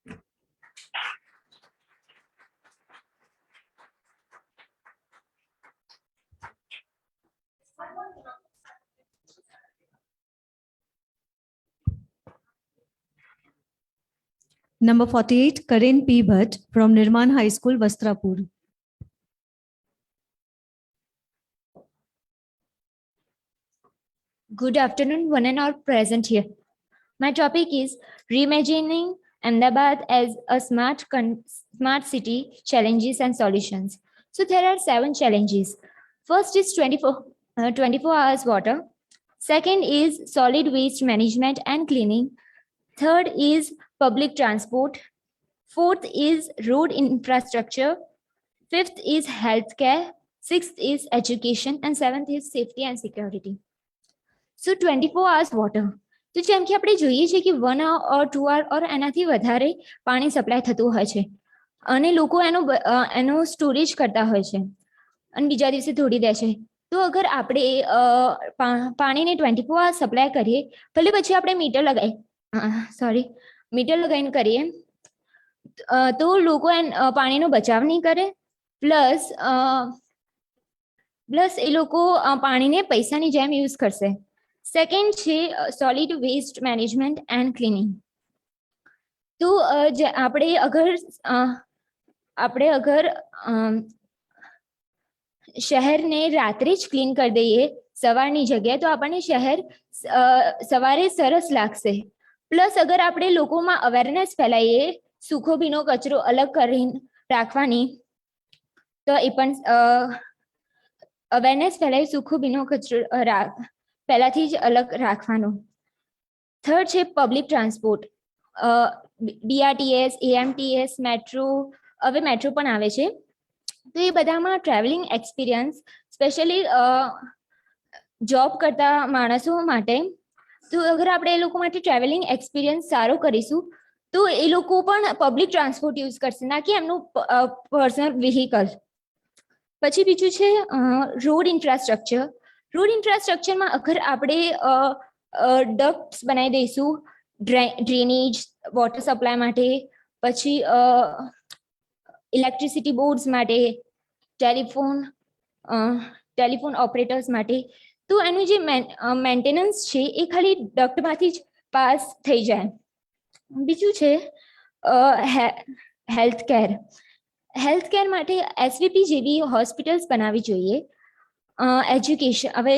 Number 48, Karen P. Bhatt from Nirman High School, Vastrapur. Good afternoon, one and all present here. My topic is reimagining Ahmedabad as a smart city, challenges and solutions. So there are 7 challenges. First is 24 hours water. Second is solid waste management and cleaning. Third is public transport. Fourth is road infrastructure. Fifth is healthcare. Sixth is education. And seventh is safety and security. So 24 hours water. તો જેમ કે આપણે જોઈએ છીએ કે 1 hour or 2 hour or એનાથી વધારે પાણી સપ્લાય થતું હોય છે અને લોકો એનો સ્ટોરેજ કરતા હોય છે અને બીજા દિવસે ધોડી દે છે. તો અગર આપણે પાણીને 24 hours સપ્લાય કરીએ, ભલે પછી આપણે મીટર લગાવીને કરીએ, તો લોકો પાણીનો બચાવ નહીં કરે, પ્લસ એ લોકો પાણીને પૈસાની જેમ યુઝ કરશે. Second છે solid waste management and cleaning. તો આપણે અગર શહેરને રાત્રે જ ક્લીન કરી દઈએ સવારની જગ્યાએ તો આપણને શહેર સવારે સરસ લાગશે. પ્લસ અગર આપણે લોકોમાં અવેરનેસ ફેલાઈએ સૂકો ભીનો કચરો અલગ કરી રાખવાની તો એ પણ અવેરનેસ ફેલાય સૂકો ભીનો કચરો પહેલાથી જ અલગ રાખવાનો. થર્ડ છે public transport. BRTS, AMTS, metro, હવે મેટ્રો પણ આવે છે. તો એ બધામાં ટ્રાવેલિંગ એક્સપિરિયન્સ સ્પેશિયલી જોબ કરતા માણસો માટે તો અગર આપણે એ લોકો માટે ટ્રાવેલિંગ એક્સપિરિયન્સ સારો કરીશું તો એ લોકો પણ પબ્લિક ટ્રાન્સપોર્ટ યુઝ કરશે ના કે એમનું પર્સનલ વ્હીકલ. પછી બીજું છે રોડ ઇન્ફ્રાસ્ટ્રક્ચર. રોડ ઇન્ફ્રાસ્ટ્રક્ચરમાં અગર આપણે ડક્ટ્સ બનાવી દઈશું ડ્રેનેજ વોટર સપ્લાય માટે, પછી ઇલેક્ટ્રિસિટી બોર્ડ્સ માટે, ટેલિફોન ઓપરેટર્સ માટે, તો એનું જે મેન્ટેનન્સ છે એ ખાલી ડક્ટમાંથી જ પાસ થઈ જાય. બીજું છે હેલ્થ કેર. હેલ્થ કેર માટે SVP જેવી હોસ્પિટલ્સ બનાવવી જોઈએ. એજ્યુકેશન, હવે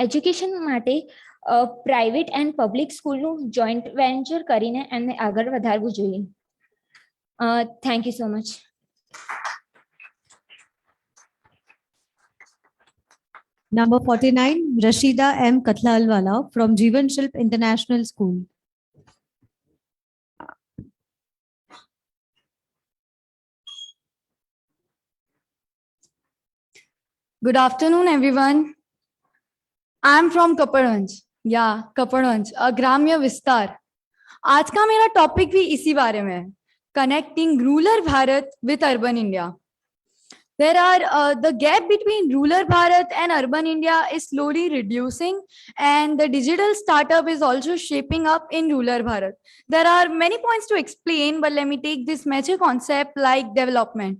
એજ્યુકેશન માટે પ્રાઇવેટ એન્ડ પબ્લિક સ્કૂલનું જોઈન્ટ વેન્ચર કરીને એમને આગળ વધારવું જોઈએ. Thank you so much. Number 49, Rashida M. Katlalwala from Jeevan Shilp International School. Good afternoon, everyone. I'm from Kapadwanj. Yeah, Kapadwanj, a Gramya Vistar. आज का मेरा टॉपिक भी इसी बारे में है, connecting rural Bharat with urban India. There are the gap between rural Bharat and urban India is slowly reducing, and the digital startup is also shaping up in rural Bharat. There are many points to explain, but let me take this major concept like development.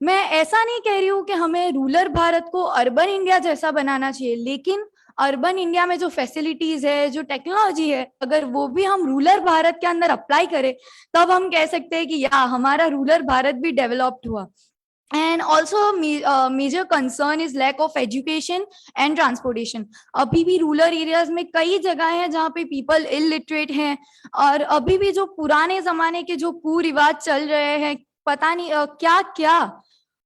मैं ऐसा नहीं कह रही हूँ कि हमें rural Bharat को urban India जैसा बनाना चाहिए, लेकिन अर्बन इंडिया में जो फैसिलिटीज है, जो टेक्नोलॉजी है, अगर वो भी हम रूरल भारत के अंदर अप्लाई करें तब हम कह सकते हैं कि या हमारा रूरल भारत भी डेवलप्ड हुआ. And also major concern is lack of education and transportation. अभी भी रूरल एरियाज में कई जगह हैं जहाँ पे पीपल इलिटरेट हैं, और अभी भी जो पुराने जमाने के जो कुरिवाज चल रहे हैं, पता नहीं क्या क्या,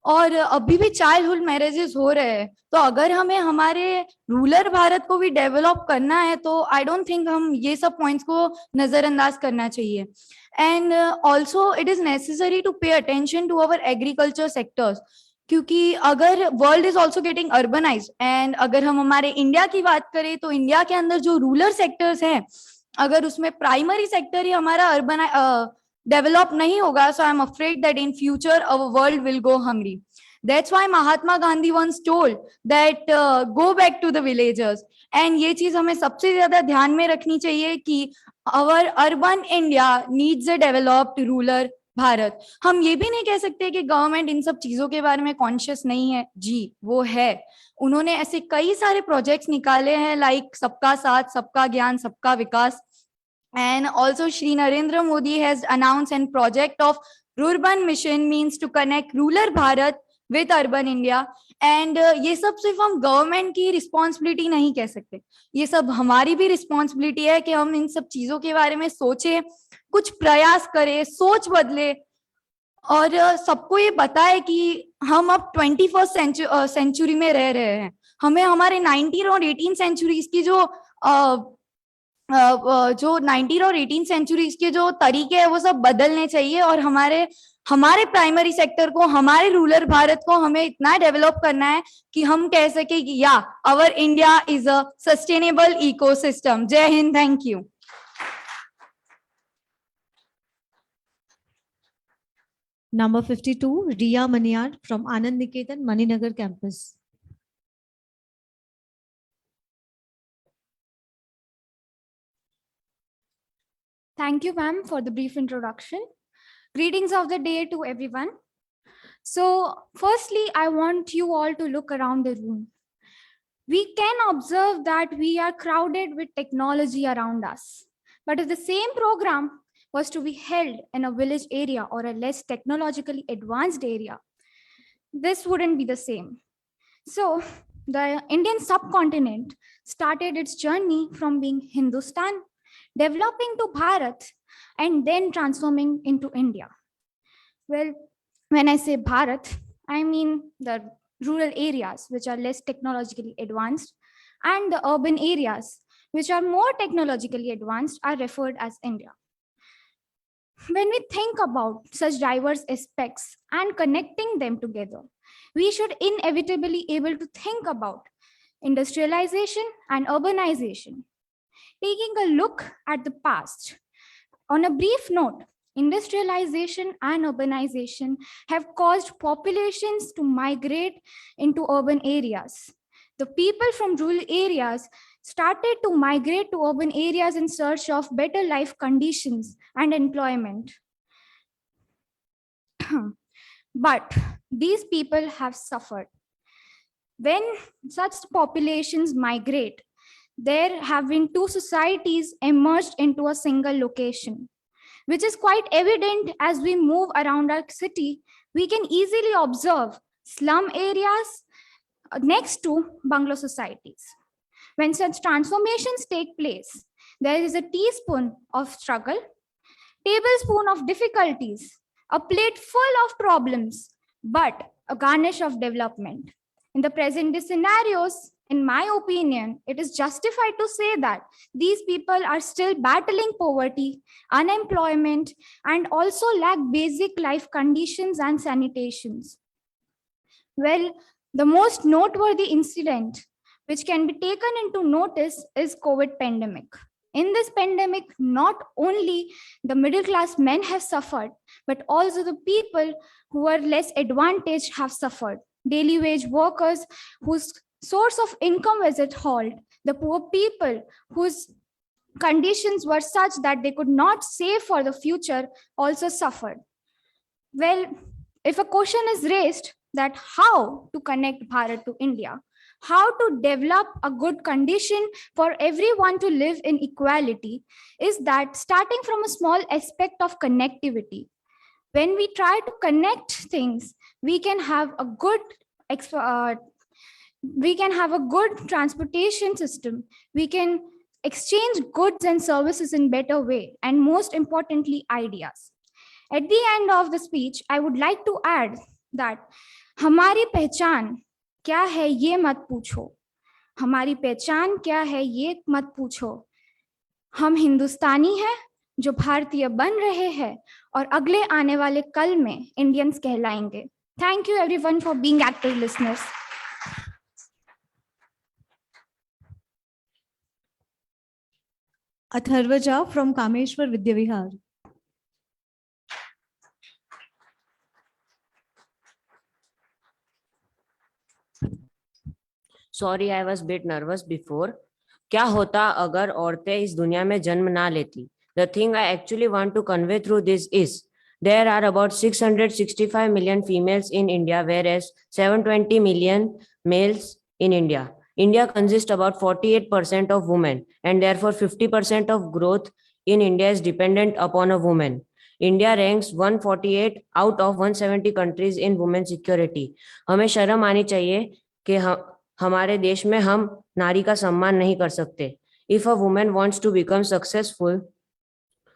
और अभी भी चाइल्डहुड मैरिजेस हो रहे हैं. तो अगर हमें हमारे रूरल भारत को भी डेवलप करना है तो आई डोंट थिंक हम ये सब पॉइंट्स को नजरअंदाज करना चाहिए. And also it is necessary to pay attention to our agriculture sectors, क्योंकि अगर world is also getting urbanised, and अगर हम हमारे इंडिया की बात करें तो इंडिया के अंदर जो रूरल सेक्टर्स हैं, अगर उसमें प्राइमरी सेक्टर ही हमारा अर्बन डेवलप नहीं होगा, so I'm afraid that in future our world will go hungry. That's why Mahatma Gandhi once told that go back to the villagers. And ये चीज हमें सबसे ज्यादा ध्यान में रखनी चाहिए कि our urban India needs a developed rural Bharat. हम ये भी नहीं कह सकते कि गवर्नमेंट इन सब चीजों के बारे में कॉन्शियस नहीं है. जी वो है, उन्होंने ऐसे कई सारे प्रोजेक्ट्स निकाले हैं लाइक सबका साथ, सबका ज्ञान, सबका विकास. And also Shri Narendra Modi has announced a project of Urban Mission, means to connect rural Bharat with urban India. And ये सब सिर्फ हम गवर्नमेंट की रिस्पॉन्सिबिलिटी नहीं कह सकते, ये सब हमारी भी रिस्पॉन्सिबिलिटी है कि हम इन सब चीजों के बारे में सोचें, कुछ प्रयास करें, सोच बदले, और सबको ये बताए कि हम अब 21st सेंचुरी में रह रहे हैं. हमें हमारे 19 और 18 सेंचुरीज की जो 19 और 18 सेंचुरीज के जो तरीके हैं वो सब बदलने चाहिए, और हमारे प्राइमरी सेक्टर को, हमारे रूरल भारत को हमें इतना डेवलप करना है कि हम कह सके कि या our India is a sustainable ecosystem. Jai Hind, thank you. Number 52, Riya Maniyar from Anand Niketan, Maninagar campus. Thank you, ma'am, for the brief introduction. Greetings of the day to everyone. So, firstly, I want you all to look around the room. We can observe that we are crowded with technology around us. But if the same program was to be held in a village area or a less technologically advanced area, this wouldn't be the same. So the Indian subcontinent started its journey from being Hindustan, developing to Bharat, and then transforming into India. Well, when I say Bharat, I mean the rural areas which are less technologically advanced, and the urban areas which are more technologically advanced are referred as India. When we think about such diverse aspects and connecting them together, we should inevitably able to think about industrialization and urbanization. Taking a look at the past, on a brief note, industrialization and urbanization have caused populations to migrate into urban areas. The people from rural areas started to migrate to urban areas in search of better life conditions and employment. But these people have suffered. When such populations migrate, there have been two societies emerged into a single location, which is quite evident as we move around our city. We can easily observe slum areas next to bungalow societies. When such transformations take place, there is a teaspoon of struggle, tablespoon of difficulties, a plate full of problems, but a garnish of development. In the present scenarios, in my opinion, it is justified to say that these people are still battling poverty, unemployment, and also lack basic life conditions and sanitations. Well, the most noteworthy incident which can be taken into notice is COVID pandemic. In this pandemic, not only the middle class men have suffered, but also the people who are less advantaged have suffered. Daily wage workers whose source of income was at halt, the poor people whose conditions were such that they could not save for the future also suffered. Well, if a question is raised that how to connect Bharat to India, how to develop a good condition for everyone to live in equality, is that starting from a small aspect of connectivity. When we try to connect things, we can have a good transportation system. We can exchange goods and services in better way, and most importantly, ideas. At the end of the speech, I would like to add that हमारी पहचान क्या है ये मत पूछो, हमारी पहचान क्या है ये मत पूछो, हम हिंदुस्तानी हैं जो भारतीय बन रहे हैं और अगले आने वाले कल में इंडियंस कहलाएंगे. Thank you everyone for being active listeners. Atharvaja from Kameshwar Vidyavihar. Sorry I was bit nervous before. क्या होता अगर औरतें इस दुनिया में जन्म ना लेती? The thing I actually want to convey through this is there are about 665 million females in India, whereas 720 million males in India. India consists about 48% of women, and therefore 50% of growth in India is dependent upon a woman. India ranks 148 out of 170 countries in women security. हमें शर्म आनी चाहिए कि हमारे देश में हम नारी का सम्मान नहीं कर सकते. If a woman wants to become successful,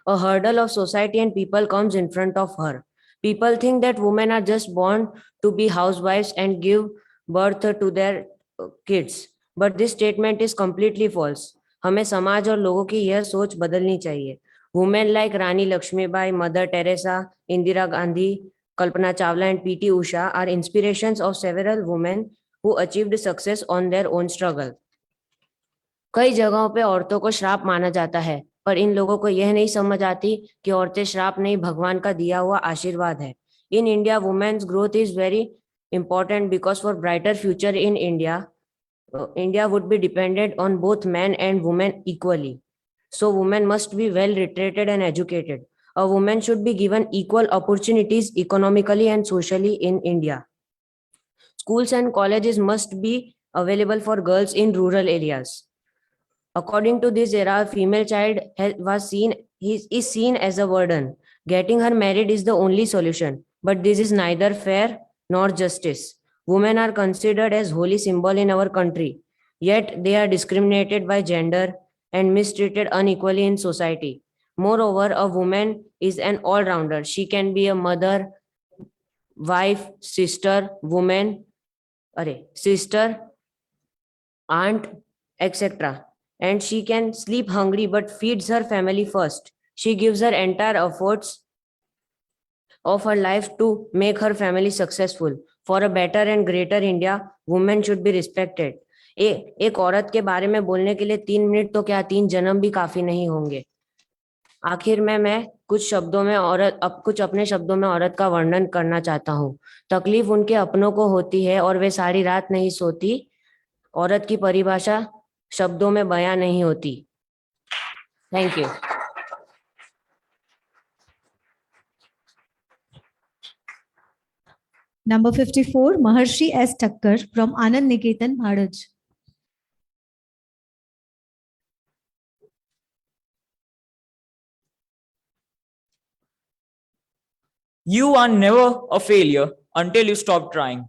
a hurdle of society and people comes in front of her. People think that women are just born to be housewives and give birth to their kids. But this statement is completely false. हमें समाज और लोगों की यह सोच बदलनी चाहिए. Women like Rani Lakshmibai, Mother Teresa, Indira Gandhi, Kalpana Chawla and P.T. Usha are inspirations of several women who achieved success on their own struggle. कई जगहों पे औरतों को श्राप माना जाता है, पर इन लोगों को यह नहीं समझ आती कि औरतें श्राप नहीं, भगवान का दिया हुआ आशीर्वाद है. In India women's growth is very important because for brighter future in India would be dependent on both man and women equally. So women must be well literated and educated. A woman should be given equal opportunities economically and socially in India. Schools and colleges must be available for girls in rural areas. According to this era, a female child is seen as a burden. Getting her married is the only solution, but this is neither fair nor justice. Women are considered as holy symbol in our country, yet they are discriminated by gender and mistreated unequally in society. Moreover, a woman is an all-rounder. She can be a mother, wife, sister, aunt, etc. And she can sleep hungry but feeds her family first. She gives her entire efforts of her life to make her family successful. For a better and greater India, women should be respected. एक औरत के बारे में बोलने के लिए 3 minute तो क्या 3 जन्म भी काफी नहीं होंगे। आखिर में मैं कुछ अपने शब्दों में औरत का वर्णन करना चाहता हूँ। तकलीफ उनके अपनों को होती है और वे सारी रात नहीं सोती। औरत की परिभाषा शब्दों में बयां नहीं होती। Thank you. Number 54, Maharshi S. Thakkar from Anand Niketan, Bhadaj. You are never a failure until you stop trying.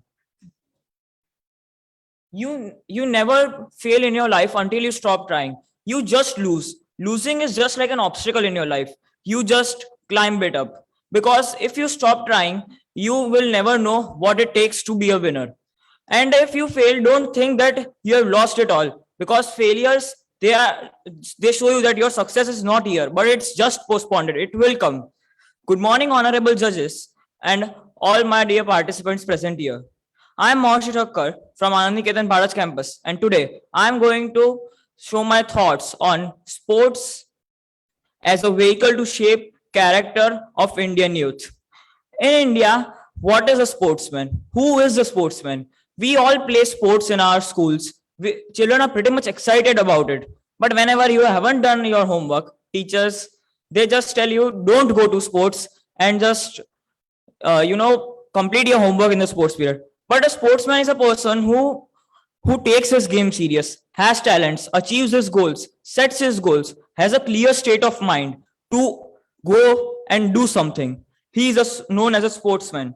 You never fail in your life until you stop trying. You just lose. Losing is just like an obstacle in your life. You just climb it up. Because if you stop trying, you will never know what it takes to be a winner. And if you fail, don't think that you have lost it all. Because failures, they show you that your success is not here, but it's just postponed. It will come. Good morning, honorable judges, and all my dear participants present here. I am Maharshi Thakkar from Anand Niketan Bhadaj campus, and today I am going to show my thoughts on sports as a vehicle to shape character of Indian youth. In India, what is a sportsman? Who is a sportsman? We all play sports in our schools. Children are pretty much excited about it. But whenever you haven't done your homework, teachers, they just tell you, don't go to sports and just, complete your homework in the sports period. But a sportsman is a person who takes his game serious, has talents, achieves his goals, sets his goals, has a clear state of mind to go and do something. He is known as a sportsman.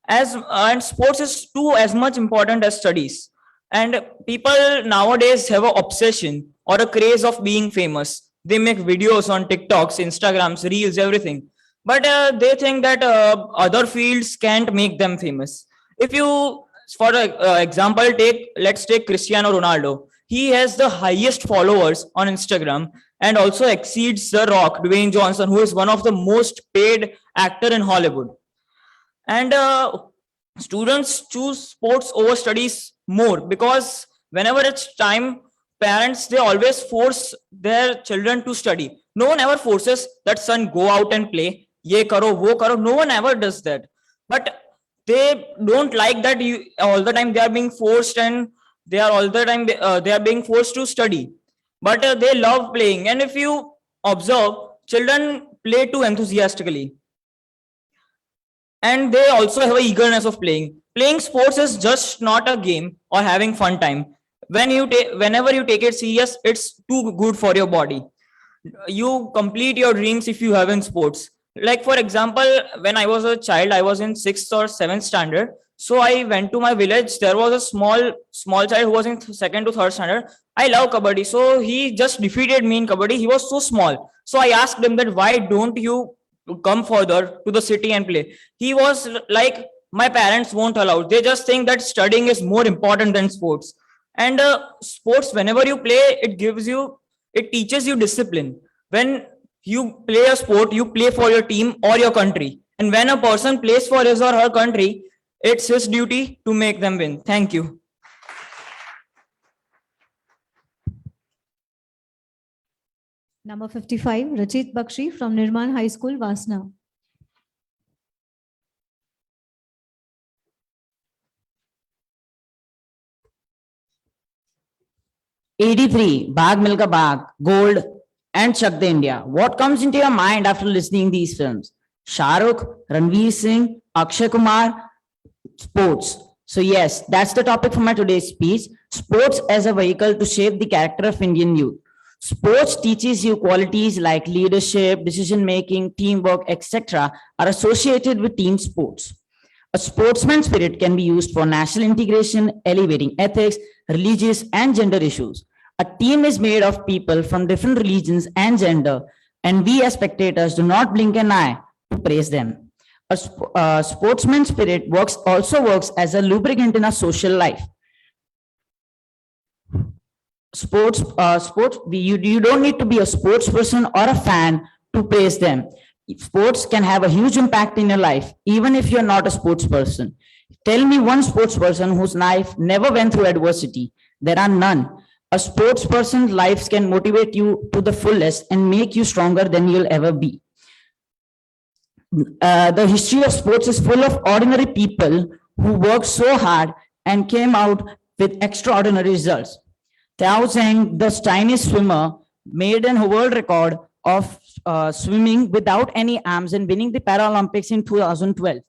And sports is too as much important as studies. And people nowadays have an obsession or a craze of being famous. They make videos on TikToks, Instagrams, Reels, everything. But they think that other fields can't make them famous. If you, for example, let's take Cristiano Ronaldo. He has the highest followers on Instagram and also exceeds The Rock, Dwayne Johnson, who is one of the most paid actor in Hollywood. And students choose sports over studies more because whenever it's time, parents, they always force their children to study. No one ever forces that son go out and play. Ye karo, wo karo. No one ever does that. But they don't like that all the time they are being forced and they are being forced to study. But they love playing. And if you observe, children play too enthusiastically. And they also have an eagerness of playing. Playing sports is just not a game or having fun time. Whenever you take it serious, it's too good for your body. You complete your dreams if you have in sports. Like for example, when I was a child, I was in 6th or 7th standard. So I went to my village. There was a small child who was in 2nd to 3rd standard. I love kabaddi. So he just defeated me in kabaddi. He was so small. So I asked him that why don't you come further to the city and play? He was like, my parents won't allow. They just think that studying is more important than sports. And sports, whenever you play, it teaches you discipline. When you play a sport, you play for your team or your country. And when a person plays for his or her country, it's his duty to make them win. Thank you. Number 55, Rachit Bakshi from Nirman High School, Vasna. '83, Bhag Milka Bhag, Gold, and Chak De India. What comes into your mind after listening these films? Shah Rukh, Ranveer Singh, Akshay Kumar, sports. So yes, that's the topic for my today's speech. Sports as a vehicle to shape the character of Indian youth. Sports teaches you qualities like leadership, decision making, teamwork, etc. are associated with team sports. A sportsman spirit can be used for national integration, elevating ethics, religious and gender issues. A team is made of people from different religions and gender, and we as spectators do not blink an eye to praise them. A sportsman spirit also works as a lubricant in our social life. You don't need to be a sports person or a fan to praise them. Sports can have a huge impact in your life, even if you're not a sports person. Tell me one sports person whose life never went through adversity. There are none. A sports person's life can motivate you to the fullest and make you stronger than you'll ever be. The history of sports is full of ordinary people who worked so hard and came out with extraordinary results. Tao Zhang, the Chinese swimmer, made a world record of swimming without any arms and winning the Paralympics in 2012.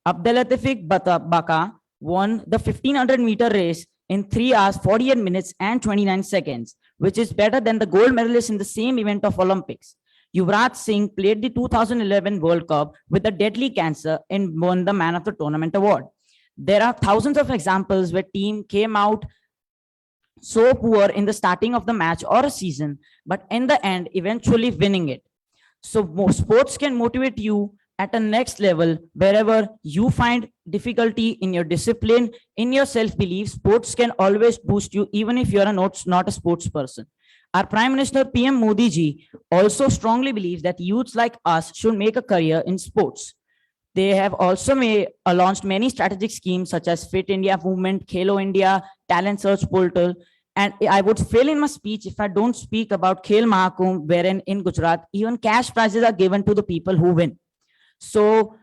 Abdelatif Baka won the 1500-meter race in 3 hours, 48 minutes and 29 seconds, which is better than the gold medalist in the same event of Olympics. Yuvraj Singh played the 2011 World Cup with a deadly cancer and won the Man of the Tournament award. There are thousands of examples where team came out so poor in the starting of the match or a season, but in the end, eventually winning it. So sports can motivate you at a next level wherever you find difficulty in your discipline, in your self-belief. Sports can always boost you, even if you're not a sports person. Our Prime Minister PM Modi ji also strongly believes that youths like us should make a career in sports. They have also launched many strategic schemes such as Fit India Movement, Khelo India, Talent Search Portal. And I would fail in my speech if I don't speak about Khel Mahakumbh, wherein in Gujarat, even cash prizes are given to the people who win. So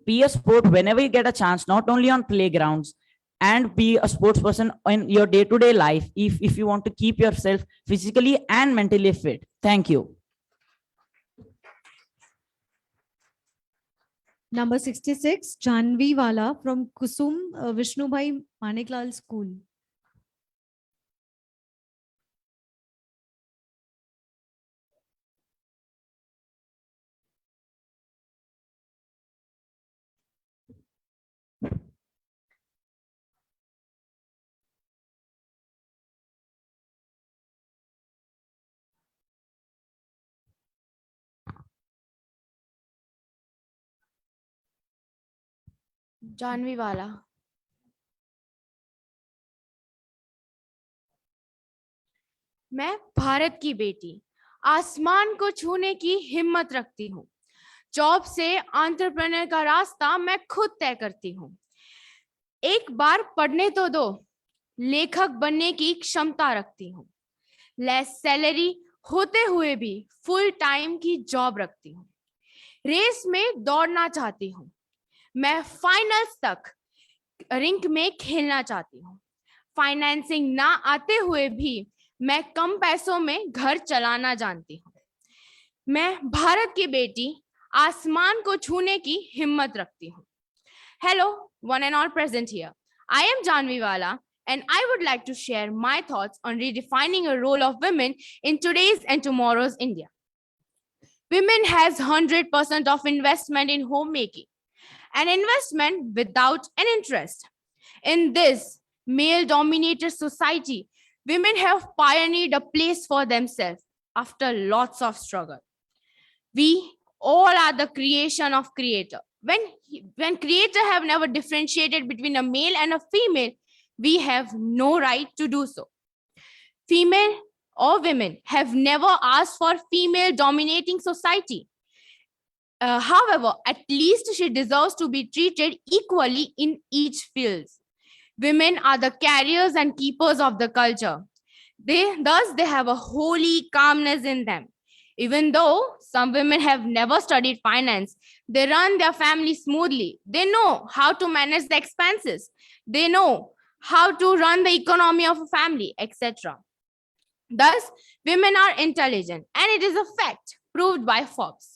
be a sport whenever you get a chance, not only on playgrounds, and be a sports person in your day-to-day life if you want to keep yourself physically and mentally fit. Thank you. Number 66, Janvi Wala from Kusum Vishnubhai Maneklal School. Janvi वाला। मैं भारत की बेटी, आसमान को छूने की हिम्मत रखती हूँ। जॉब से एंटरप्रेन्योर का रास्ता मैं खुद तय करती हूँ। एक बार पढ़ने तो दो, लेखक बनने की क्षमता रखती हूँ। लेस सैलरी होते हुए भी फुल टाइम की जॉब रखती हूँ। रेस में दौड़ना चाहती हूँ। मैं फाइनल्स तक रिंक में खेलना चाहती हूँ। फाइनेंसिंग ना आते हुए भी मैं कम पैसों में घर चलाना जानती हूँ। मैं भारत की बेटी, आसमान को छूने की हिम्मत रखती हूँ। Hello, one and all present here. I am Janvi Wala, and I would like to share my thoughts on redefining a role of women in today's and tomorrow's India. Women has 100% of investment in homemaking, an investment without an interest. In this male-dominated society, women have pioneered a place for themselves after lots of struggle. We all are the creation of creator. When creator have never differentiated between a male and a female, we have no right to do so. Female or women have never asked for female dominating society. However, at least she deserves to be treated equally in each field. Women are the carriers and keepers of the culture. Thus, they have a holy calmness in them. Even though some women have never studied finance, they run their family smoothly. They know how to manage the expenses. They know how to run the economy of a family, etc. Thus, women are intelligent, and it is a fact proved by Forbes.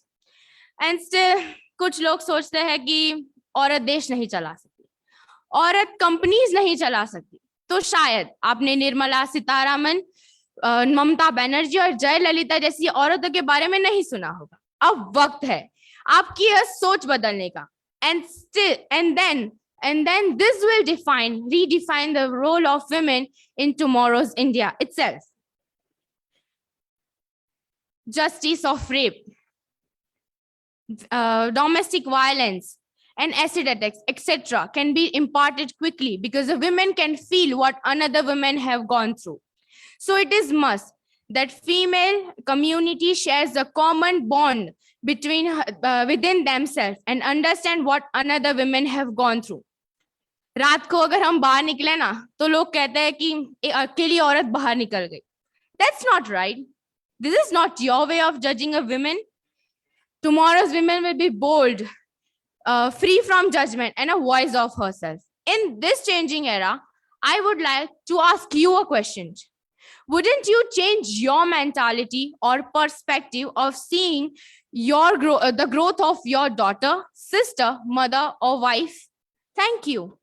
And still, कुछ लोग सोचते हैं कि औरत देश नहीं चला सकती. औरत कंपनीज नहीं चला सकती, तो शायद आपने निर्मला सीतारामन, ममता बनर्जी और जयललिता जैसी औरतों के बारे में नहीं सुना होगा। अब वक्त है आपकी यह सोच बदलने का। And then this will redefine the role of women in tomorrow's India itself. Justice of rape, domestic violence, and acid attacks, etc., can be imparted quickly because the women can feel what another women have gone through. So it is must that female community shares a common bond between within themselves and understand what another women have gone through. रात को अगर हम बाहर निकले ना तो लोग कहते हैं कि एक अकेली औरत बाहर निकल गई. That's not right. This is not your way of judging a woman. Tomorrow's women will be bold, free from judgment, and a voice of herself. In this changing era, I would like to ask you a question. Wouldn't you change your mentality or perspective of seeing the growth of your daughter, sister, mother, or wife? Thank you.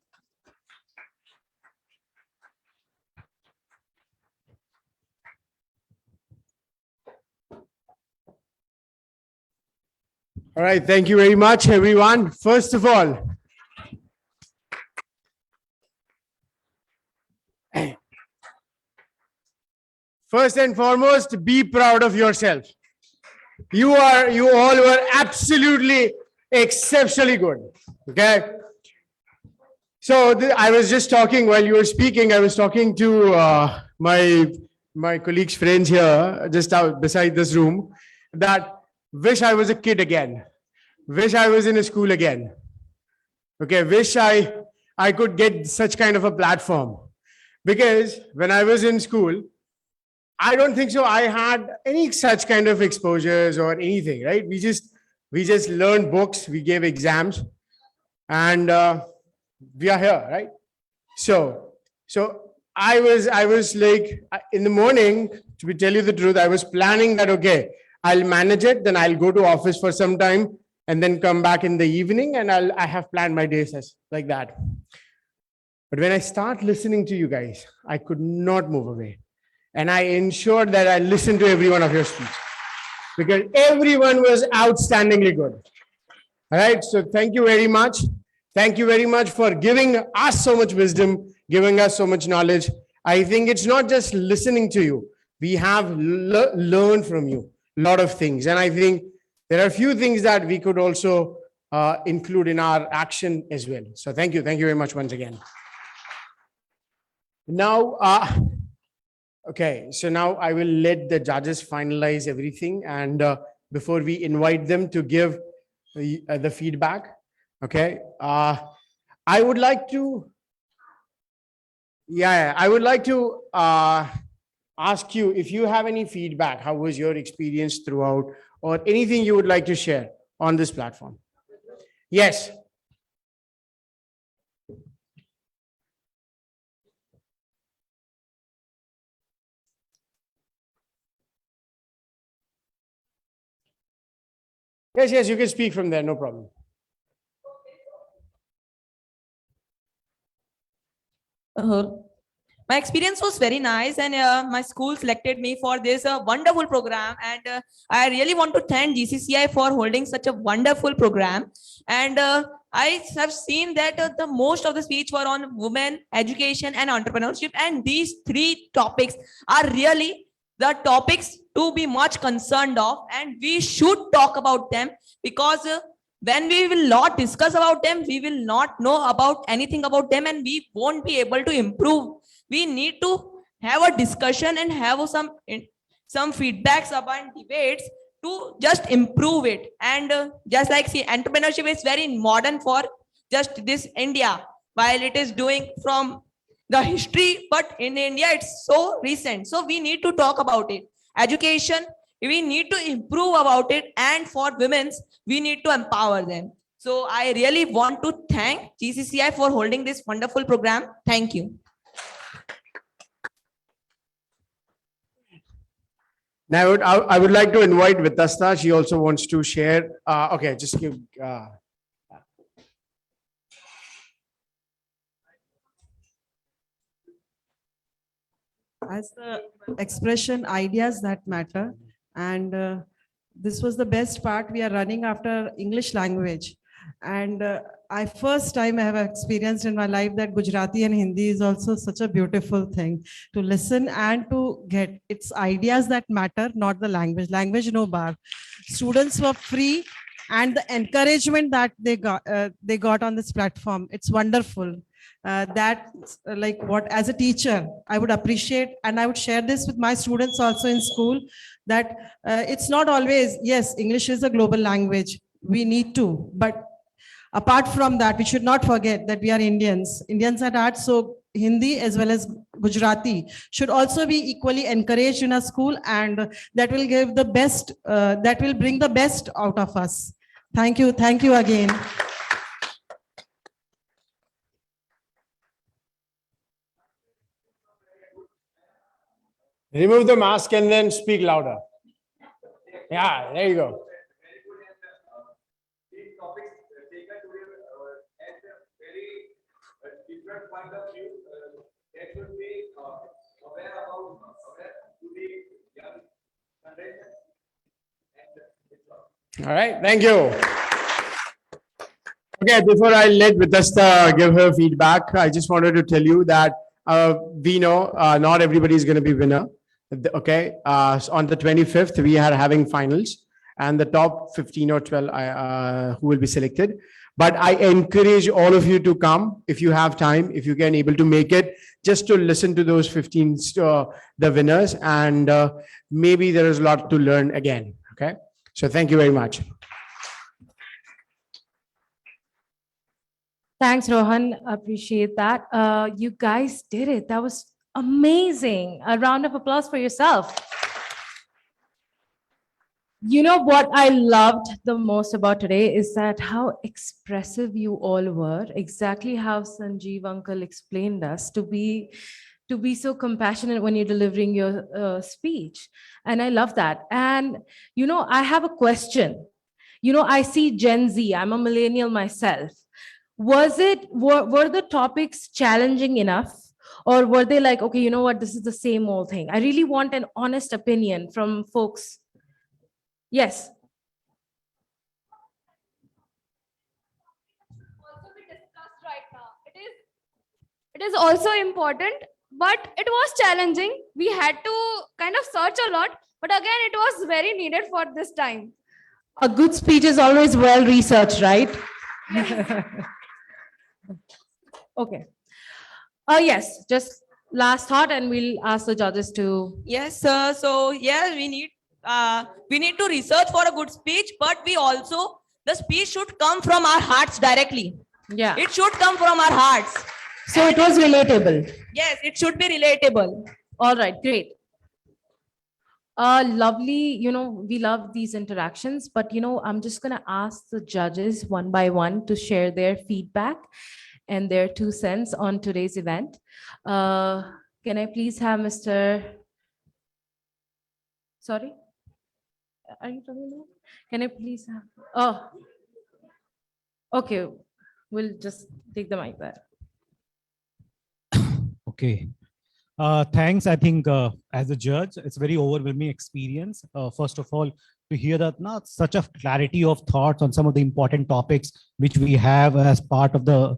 All right, thank you very much, everyone. First of all, first and foremost, be proud of yourself. You all were absolutely exceptionally good. Okay. So I was just talking while you were speaking. I was talking to my colleagues, friends here, just out beside this room, that wish I was a kid again. Wish I was in a school again. Okay, wish I could get such kind of a platform. Because when I was in school, I don't think so I had any such kind of exposures or anything, right? We just learned books, we gave exams, and we are here, right? So I was like, in the morning, to tell you the truth, I was planning that, okay, I'll manage it, then I'll go to office for some time and then come back in the evening, and I have planned my days as like that. But when I start listening to you guys, I could not move away. And I ensured that I listened to every one of your speech because everyone was outstandingly good. All right, so thank you very much. Thank you very much for giving us so much wisdom, giving us so much knowledge. I think it's not just listening to you. We have learned from you a lot of things. And I think there are a few things that we could also include in our action as well. So thank you. Thank you very much once again. Now, okay, so now I will let the judges finalize everything. And before we invite them to give the feedback, okay, I would like to, I would like to ask you if you have any feedback. How was your experience throughout, or anything you would like to share on this platform? Yes. Yes, you can speak from there, no problem. My experience was very nice, and my school selected me for this wonderful program, and I really want to thank GCCI for holding such a wonderful program. And I have seen that the most of the speech were on women, education, and entrepreneurship, and these three topics are really the topics to be much concerned of, and we should talk about them, because when we will not discuss about them, we will not know about anything about them, and we won't be able to improve. We need to have a discussion and have some feedbacks about debates to just improve it. And just like, see, entrepreneurship is very modern for just this India, while it is doing from the history, but in India it's so recent. So we need to talk about it. Education, we need to improve about it, and for women's, we need to empower them. So I really want to thank GCCI for holding this wonderful program. Thank you. Now I would like to invite Vitasta. She also wants to share. Okay, just give. as the expression ideas that matter. And this was the best part. We are running after English language. And I first time I have experienced in my life that Gujarati and Hindi is also such a beautiful thing to listen and to get. It's ideas that matter, not the language. Language no bar. Students were free, and the encouragement that they got on this platform, it's wonderful. That like what as a teacher I would appreciate, and I would share this with my students also in school, that it's not always, yes, English is a global language, we need to, but apart from that, we should not forget that we are Indians at heart. So Hindi as well as Gujarati should also be equally encouraged in our school, and that will give the best, that will bring the best out of us. Thank you again. Remove the mask and then speak louder. Yeah, there you go. All right, thank you. Okay, before I let Vitasta give her feedback, I just wanted to tell you that we know not everybody is going to be winner. Okay, on the 25th, we are having finals, and the top 15 or 12 who will be selected. But I encourage all of you to come if you have time, if you can able to make it, just to listen to those 15 the winners, and maybe there is a lot to learn again. Okay, so thank you very much. Thanks, Rohan. Appreciate that. You guys did it. That was amazing. A round of applause for yourself. You know what I loved the most about today is that how expressive you all were. Exactly how Sanjeev uncle explained us to be so compassionate when you're delivering your speech. And I love that. And, you know, I have a question. You know, I see Gen Z. I'm a millennial myself. Were the topics challenging enough? Or were they like, okay, you know what, this is the same old thing? I really want an honest opinion from folks. Yes. It is also important, but it was challenging. We had to kind of search a lot, but again, it was very needed for this time. A good speech is always well researched, right? Okay. Yes, just last thought, and we'll ask the judges to. Yes, sir. So yeah, we need to research for a good speech, but the speech should come from our hearts directly. Yeah. It should come from our hearts. So it was relatable. Yes, it should be relatable. All right, great. Lovely, you know, we love these interactions, but you know, I'm just gonna ask the judges one by one to share their feedback and their 2 cents on today's event. Can I please have Mr. Sorry? Are you talking about? Can I please have, oh, okay, we'll just take the mic there. Okay. Thanks. I think as a judge, it's a very overwhelming experience. First of all, to hear that not such a clarity of thoughts on some of the important topics which we have as part of the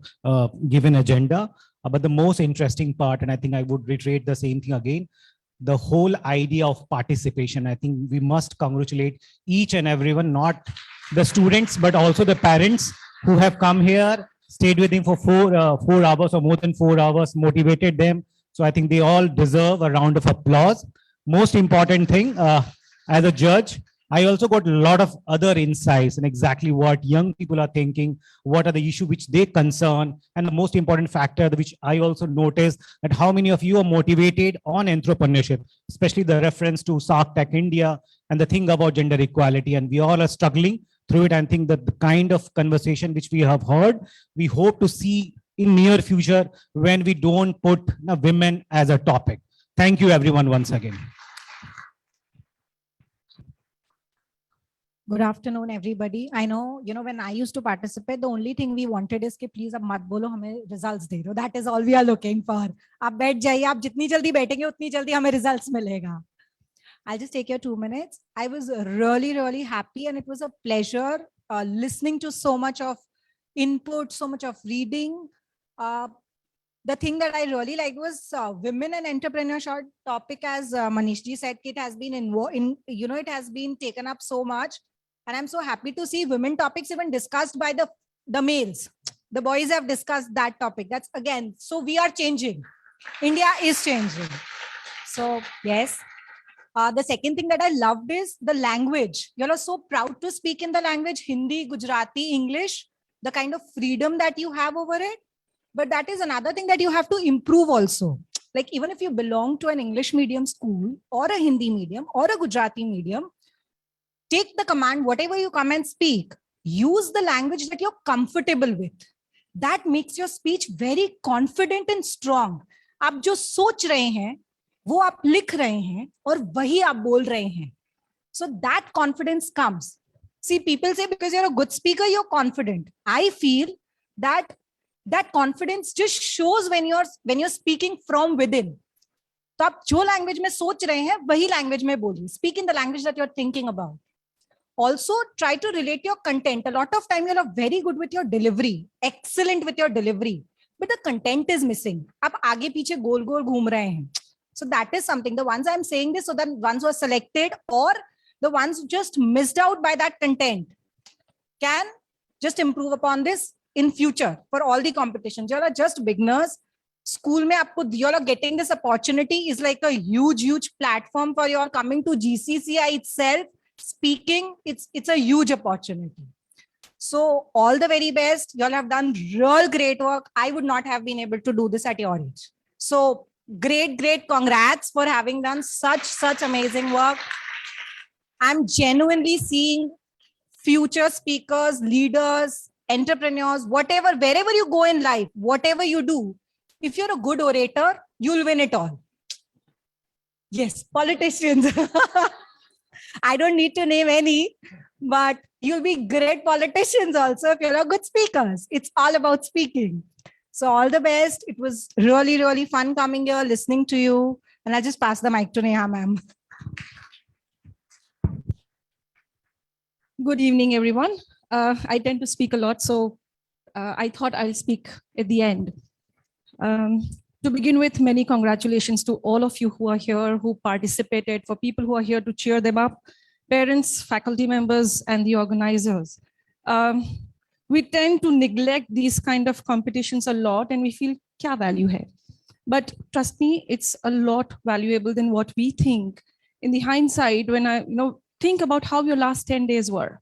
given agenda. But the most interesting part, and I think I would reiterate the same thing again, the whole idea of participation. I think we must congratulate each and everyone, not the students, but also the parents who have come here, stayed with him for 4 hours or more than 4 hours, motivated them. So I think they all deserve a round of applause. Most important thing, as a judge, I also got a lot of other insights and exactly what young people are thinking, what are the issues which they concern, and the most important factor which I also noticed that how many of you are motivated on entrepreneurship, especially the reference to Shark Tech India and the thing about gender equality, and we all are struggling through it. I think that the kind of conversation which we have heard, we hope to see in near future when we don't put women as a topic. Thank you everyone once again. Good afternoon, everybody. I know, when I used to participate, the only thing we wanted is कि please अब मत बोलो हमें results दे दो. That is all we are looking for. आप बैठ जाइए, आप जितनी जल्दी बैठेंगे उतनी जल्दी हमें results मिलेगा. I'll just take your 2 minutes. I was really, really happy, and it was a pleasure listening to so much of input, so much of reading. The thing that I really liked was women and entrepreneurship topic, as Manish ji said, it has been it has been taken up so much. And I'm so happy to see women topics even discussed by the males. The boys have discussed that topic. That's again, so we are changing. India is changing. So yes. The second thing that I loved is the language. You are so proud to speak in the language, Hindi, Gujarati, English, the kind of freedom that you have over it. But that is another thing that you have to improve also. Like even if you belong to an English medium school or a Hindi medium or a Gujarati medium, take the command, whatever you come and speak, use the language that you're comfortable with. That makes your speech very confident and strong. आप जो सोच रहे हैं, वो आप लिख रहे हैं और वही आप बोल रहे हैं. So that confidence comes. See, people say because you're a good speaker, you're confident. I feel that confidence just shows when you're speaking from within. तो आप जो language में सोच रहे हैं, वही language में बोलिए. Speak in the language that you're thinking about. Also, try to relate your content. A lot of time, you're very good with your delivery, excellent with your delivery, but the content is missing. आप आगे पीछे गोल गोल घूम रहे हैं. So that is something. The ones I'm saying this, so the ones who are selected or the ones who just missed out by that content can just improve upon this in future for all the competitions. You are just beginners. School mein aapko, you are getting this opportunity is like a huge platform for your coming to GCCI itself. Speaking, it's a huge opportunity. So all the very best. You all have done real great work. I would not have been able to do this at your age. So great congrats for having done such amazing work. I'm genuinely seeing future speakers, leaders, entrepreneurs, whatever, wherever you go in life, whatever you do, if you're a good orator, you'll win it all. Yes, politicians. I don't need to name any, but you'll be great politicians also if you're a good speakers. It's all about speaking. So all the best. It was really fun coming here, listening to you. And I'll just pass the mic to Neha, ma'am. Good evening, everyone. I tend to speak a lot, so I thought I'll speak at the end. To begin with, many congratulations to all of you who are here, who participated, for people who are here to cheer them up, parents, faculty members, and the organizers. We tend to neglect these kind of competitions a lot, and we feel, kya value hai? But trust me, it's a lot valuable than what we think. In the hindsight, when I think about how your last 10 days were,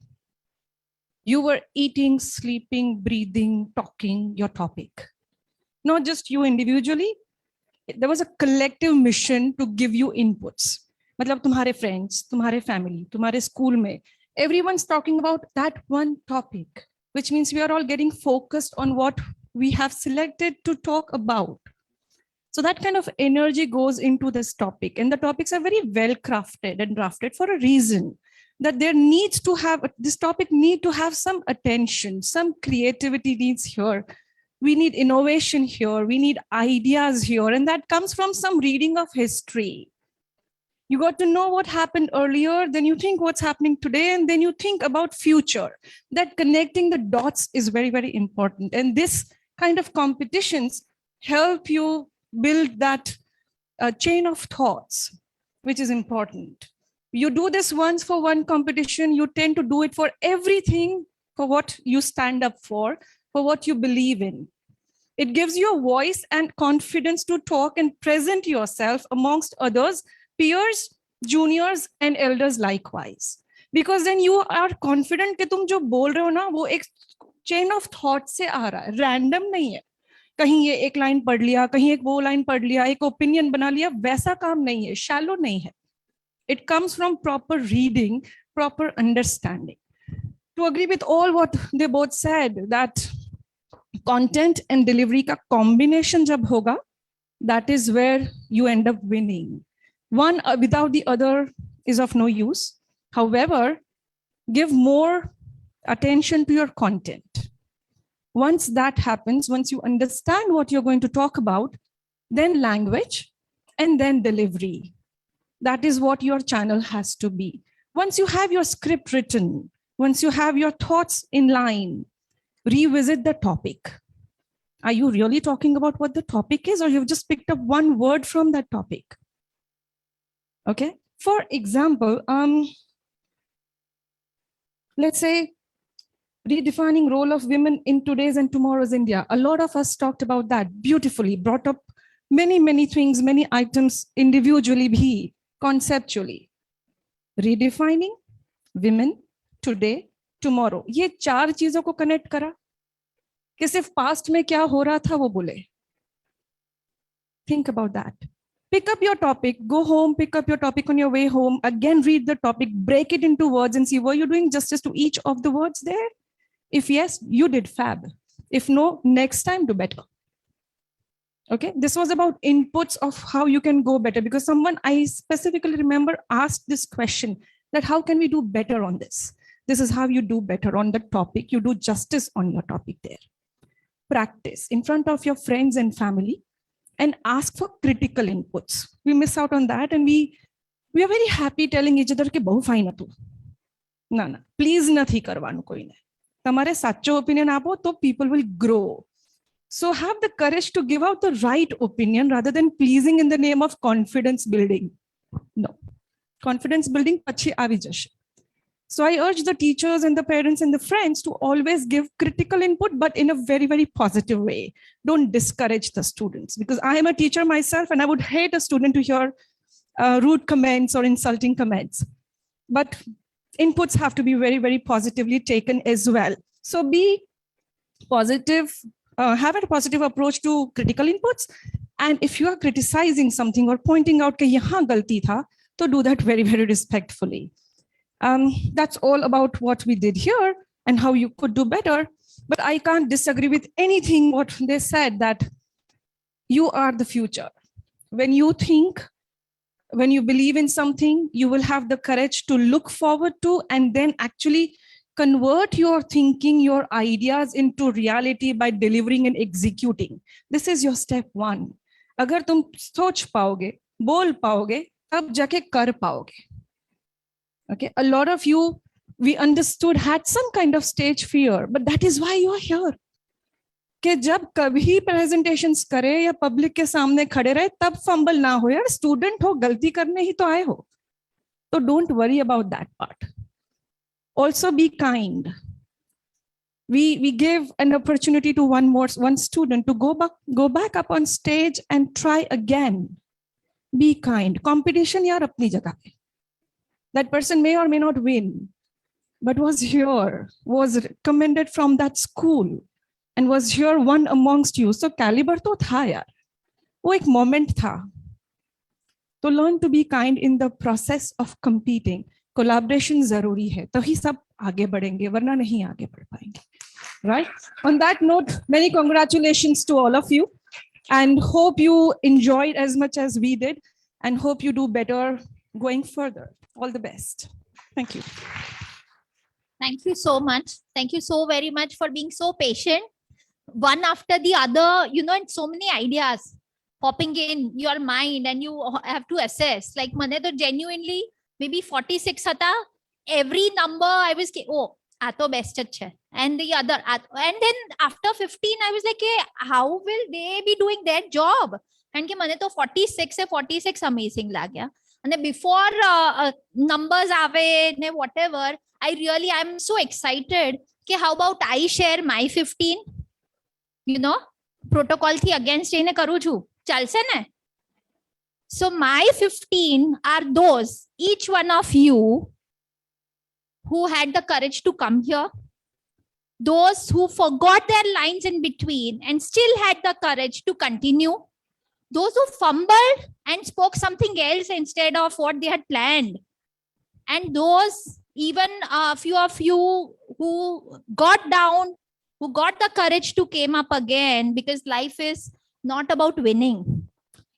you were eating, sleeping, breathing, talking your topic. Not just you individually, there was a collective mission to give you inputs. मतलब तुम्हारे friends, तुम्हारे family, तुम्हारे school में, everyone's talking about that one topic, which means we are all getting focused on what we have selected to talk about. So that kind of energy goes into this topic, and the topics are very well crafted and drafted for a reason. That there needs to have, this topic need to have some attention, some creativity needs here. We need innovation here, we need ideas here, and that comes from some reading of history. You got to know what happened earlier, then you think what's happening today, and then you think about future. That connecting the dots is very important. And this kind of competitions help you build that chain of thoughts, which is important. You do this once for one competition, you tend to do it for everything, for what you stand up for what you believe in. It gives you a voice and confidence to talk and present yourself amongst others, peers, juniors, and elders likewise. Because then you are confident कि तुम जो बोल रहे हो ना, वो एक chain of thought से आ रहा है, random नहीं है. कहीं ये एक लाइन पढ़ लिया, कहीं एक वो लाइन पढ़ लिया, एक opinion बना लिया, वैसा काम नहीं है, shallow नहीं है. It comes from proper reading, proper understanding. To agree with all what they both said, that content and delivery ka combination jab hoga, that is where you end up winning. One without the other is of no use. However, Give more attention to your content. Once that happens, once you understand what you're going to talk about, then language and then delivery. That is what your channel has to be. Once you have your script written, once you have your thoughts in line, revisit the topic. Are you really talking about what the topic is, or you've just picked up one word from that topic? Okay. For example, let's say redefining role of women in today's and tomorrow's India. A lot of us talked about that beautifully, brought up many things, many items individually, bhi, conceptually. Redefining women today, tomorrow. ये 4 चीजों को connect करा कि सिर्फ past में क्या हो रहा था वो बोले. Think about that. Pick up your topic, go home, pick up your topic on your way home, again read the topic, break it into words and see, were you doing justice to each of the words there? If yes, you did fab. If no, next time do better. Okay, this was about inputs of how you can go better, because someone I specifically remember asked this question, that how can we do better on this? This is how you do better on the topic. You do justice on your topic there. Practice in front of your friends and family and ask for critical inputs. We miss out on that, and we are very happy telling each other ke bahut fine hatu. Na, please nathi karvanu koi ne. Tamare sacho opinion apo to people will grow. So have the courage to give out the right opinion rather than pleasing in the name of confidence building. No, confidence building pachi avi jashe. So I urge the teachers and the parents and the friends to always give critical input, but in a very positive way. Don't discourage the students, because I am a teacher myself and I would hate a student to hear rude comments or insulting comments. But inputs have to be very positively taken as well. So be positive, have a positive approach to critical inputs. And if you are criticizing something or pointing out that yahan galti tha, to do that very respectfully. That's all about what we did here and how you could do better. But I can't disagree with anything what they said, that you are the future. When you think, when you believe in something, you will have the courage to look forward to and then actually convert your thinking, your ideas into reality by delivering and executing. This is your step 1. Agar tum soch paoge, bol paoge, tab jaake kar paoge. Okay, a lot of you, we understood, had some kind of stage fear, but that is why you are here. कि जब कभी presentations करे या public के सामने खड़े रहे, तब fumble ना हो यार, student हो, गलती करने ही तो आए हो. So don't worry about that part. Also be kind. We give an opportunity to one student to go back up on stage and try again. Be kind. Competition yaar apni jagah pe. That person may or may not win, but was here, was recommended from that school, and was here one amongst you. So caliber to tha yaar. वो एक moment था. तो learn to be kind in the process of competing. Collaboration जरूरी है. तभी सब आगे बढ़ेंगे, वरना नहीं आगे बढ़ पाएंगे. Right? On that note, many congratulations to all of you, and hope you enjoyed as much as we did, and hope you do better going further. All the best. Thank you. Thank you so much. Thank you so very much for being so patient. One after the other, and so many ideas popping in your mind, and you have to assess. Like mane to genuinely maybe 46 hata. Every number I was oh, ato best hai. And the other, and then after 15, I was like, hey, how will they be doing their job? And ke mane to 46 hai, 46 amazing lag gaya. And before numbers ave ne whatever, I'm so excited. Okay, how about I share my 15? Protocol thi against ne karu chu. Chalse ne? So my 15 are those, each one of you who had the courage to come here, those who forgot their lines in between and still had the courage to continue, those who fumbled and spoke something else instead of what they had planned, and those, even a few of you who got down, who got the courage to came up again, because life is not about winning.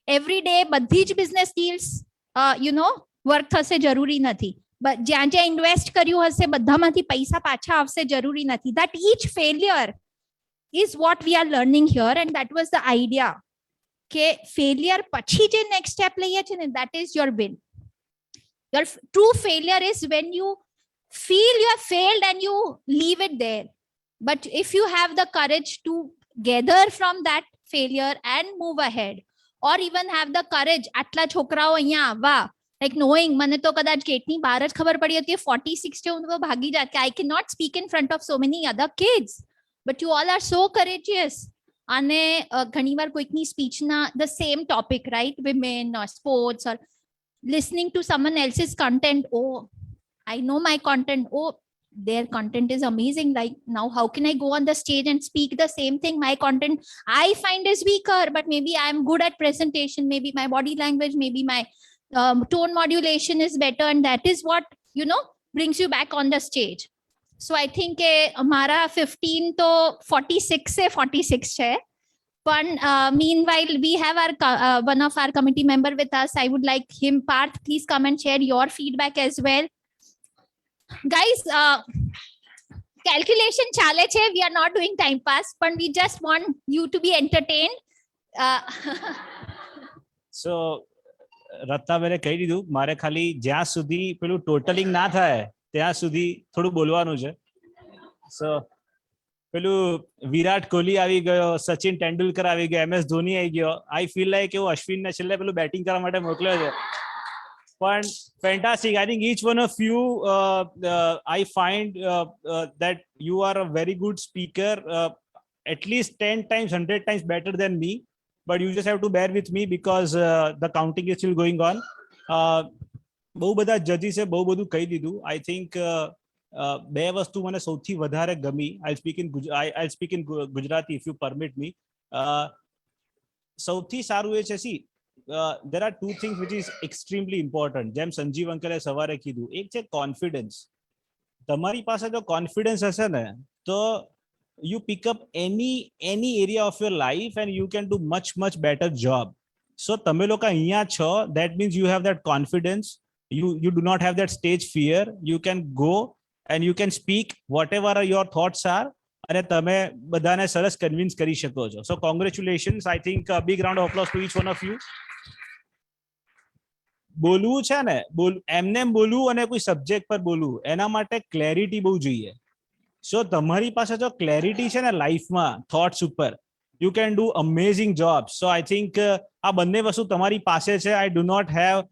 Every day, badhi j business deals, work thase jaruri nathi. જ્યાં જ્યાં invest કર્યું હશે બધામાંથી પૈસા પાછા આવશે જરૂરી નથી. That each failure is what we are learning here, and that was the idea કે failure પછી જે next step લઈએ છે ને, that is your win. Your true failure is when you feel you have failed and you leave it there. But if you have the courage to gather from that failure and move ahead, or even have the courage, આટલા છોકરાઓ અહીંયા આવવા, like knowing મને તો કદાચ ગેટની બહાર જ ખબર પડી હતી 46 છે, હું તો ભાગી જાત કે I cannot speak in front of so many other kids, but you all are so courageous. અને ઘણીવાર કોઈકની સ્પીચના the same topic, right, women or sports, or listening to someone else's content, oh I know my content, oh their content is amazing, like now how can I go on the stage and speak the same thing? My content I find is weaker, but maybe I'm good at presentation, maybe my body language, maybe my tone modulation is better, and that is what, you know, brings you back on the stage. So I think amara 15 to 46 se 46 hai. But meanwhile we have our one of our committee member with us. I would like him, Parth, please come and share your feedback as well. Guys, calculation chale che, we are not doing time pass, but we just want you to be entertained. So રત્નાબેને કહી દીધું, મારે ખાલી જ્યાં સુધી પેલું totalling ના થાય ત્યાં સુધી થોડું બોલવાનું છે. સો પેલું વિરાટ કોહલી આવી ગયો, સચિન તેંડુલકર આવી ગયો, MS ધોની આવી ગયો. આઈ ફીલ લાઈક એવું અશ્વિનને છેલ્લે પેલું બેટિંગ કરવા માટે મોકલ્યો છે. But fantastic. I think each one of you, I find that you are a very good speaker, at least 10 times, 100 times better than me. But you just have to bear with me because the counting is still going on. બહુ બધા જજીસે બહુ બધું કહી દીધું. I think બે વસ્તુ મને સૌથી વધારે ગમી. I'll speak in Gujarati if you permit me. સૌથી સારું એ છે, see, there are two things which is extremely important. જેમ સંજીવ અંકલે સવારે કીધું, એક છે કોન્ફિડન્સ. તમારી પાસે જો કોન્ફિડન્સ હશે ને તો you pick up any area of your life and you can do much better job. So તમે લોકો અહીંયા છો, that means you have that confidence. You do not have that stage fear. You can go and you can speak whatever your thoughts are, અને તમે બધાને સરસ convince કરી શકો છો. So congratulations. I think a big round of applause to each one of you. બોલવું છે ને, એમને બોલવું અને કોઈ સબ્જેક્ટ પર બોલવું, એના માટે ક્લેરિટી બહુ જોઈએ. સો તમારી પાસે જો ક્લેરિટી છે ને લાઈફમાં થોટ્સ ઉપર, you can do amazing jobs. So I think આ બંને વસ્તુ તમારી પાસે છે. I do not have,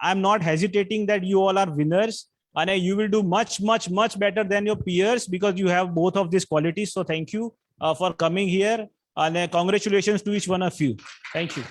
I'm not hesitating that you all are winners, and you will do much better than your peers because you have both of these qualities. So thank you for coming here, and congratulations to each one of you. Thank you.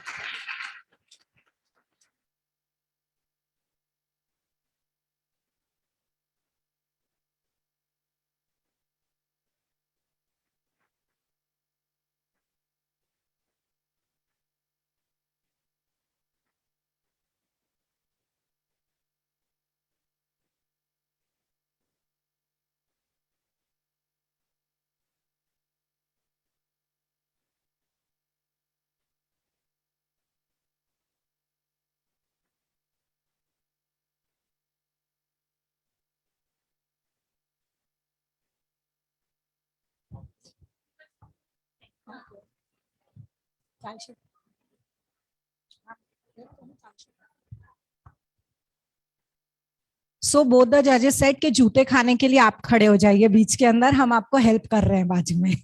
So both the judges said कि जूते खाने के लिए आप खड़े हो जाइए बीच के अंदर, हम आपको हेल्प कर रहे हैं बाजू में.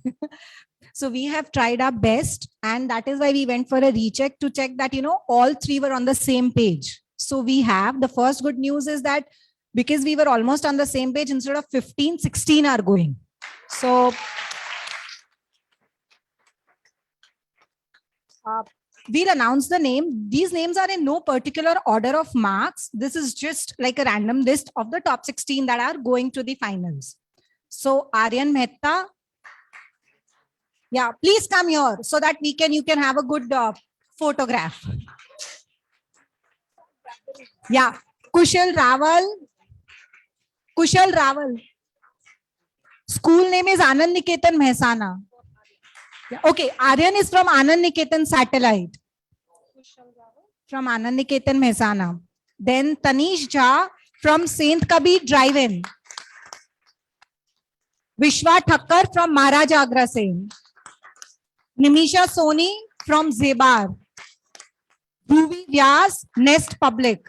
So we have tried our best, and that is why we went for a recheck to check that, you know, all three were on the same page. So we have, the first good news is that because we were almost on the same page, instead of 15, 16 are going. So we'll announce the name. These names are in no particular order of marks. This is just like a random list of the top 16 that are going to the finals. So Aryan Mehta, yeah, please come here so that you can have a good photograph. Yeah, Kushal Raval. School name is Anand Niketan Mehsana. Yeah, okay, Aryan is from Anand Niketan Satellite. From Anand Niketan Mehsana. Then Tanish Jha from Saint Kabir Drive-In. Vishwa Thakkar from Maharaj Agra Singh. Nimisha Soni from Zebar. Dhruvi Vyas, Nest Public.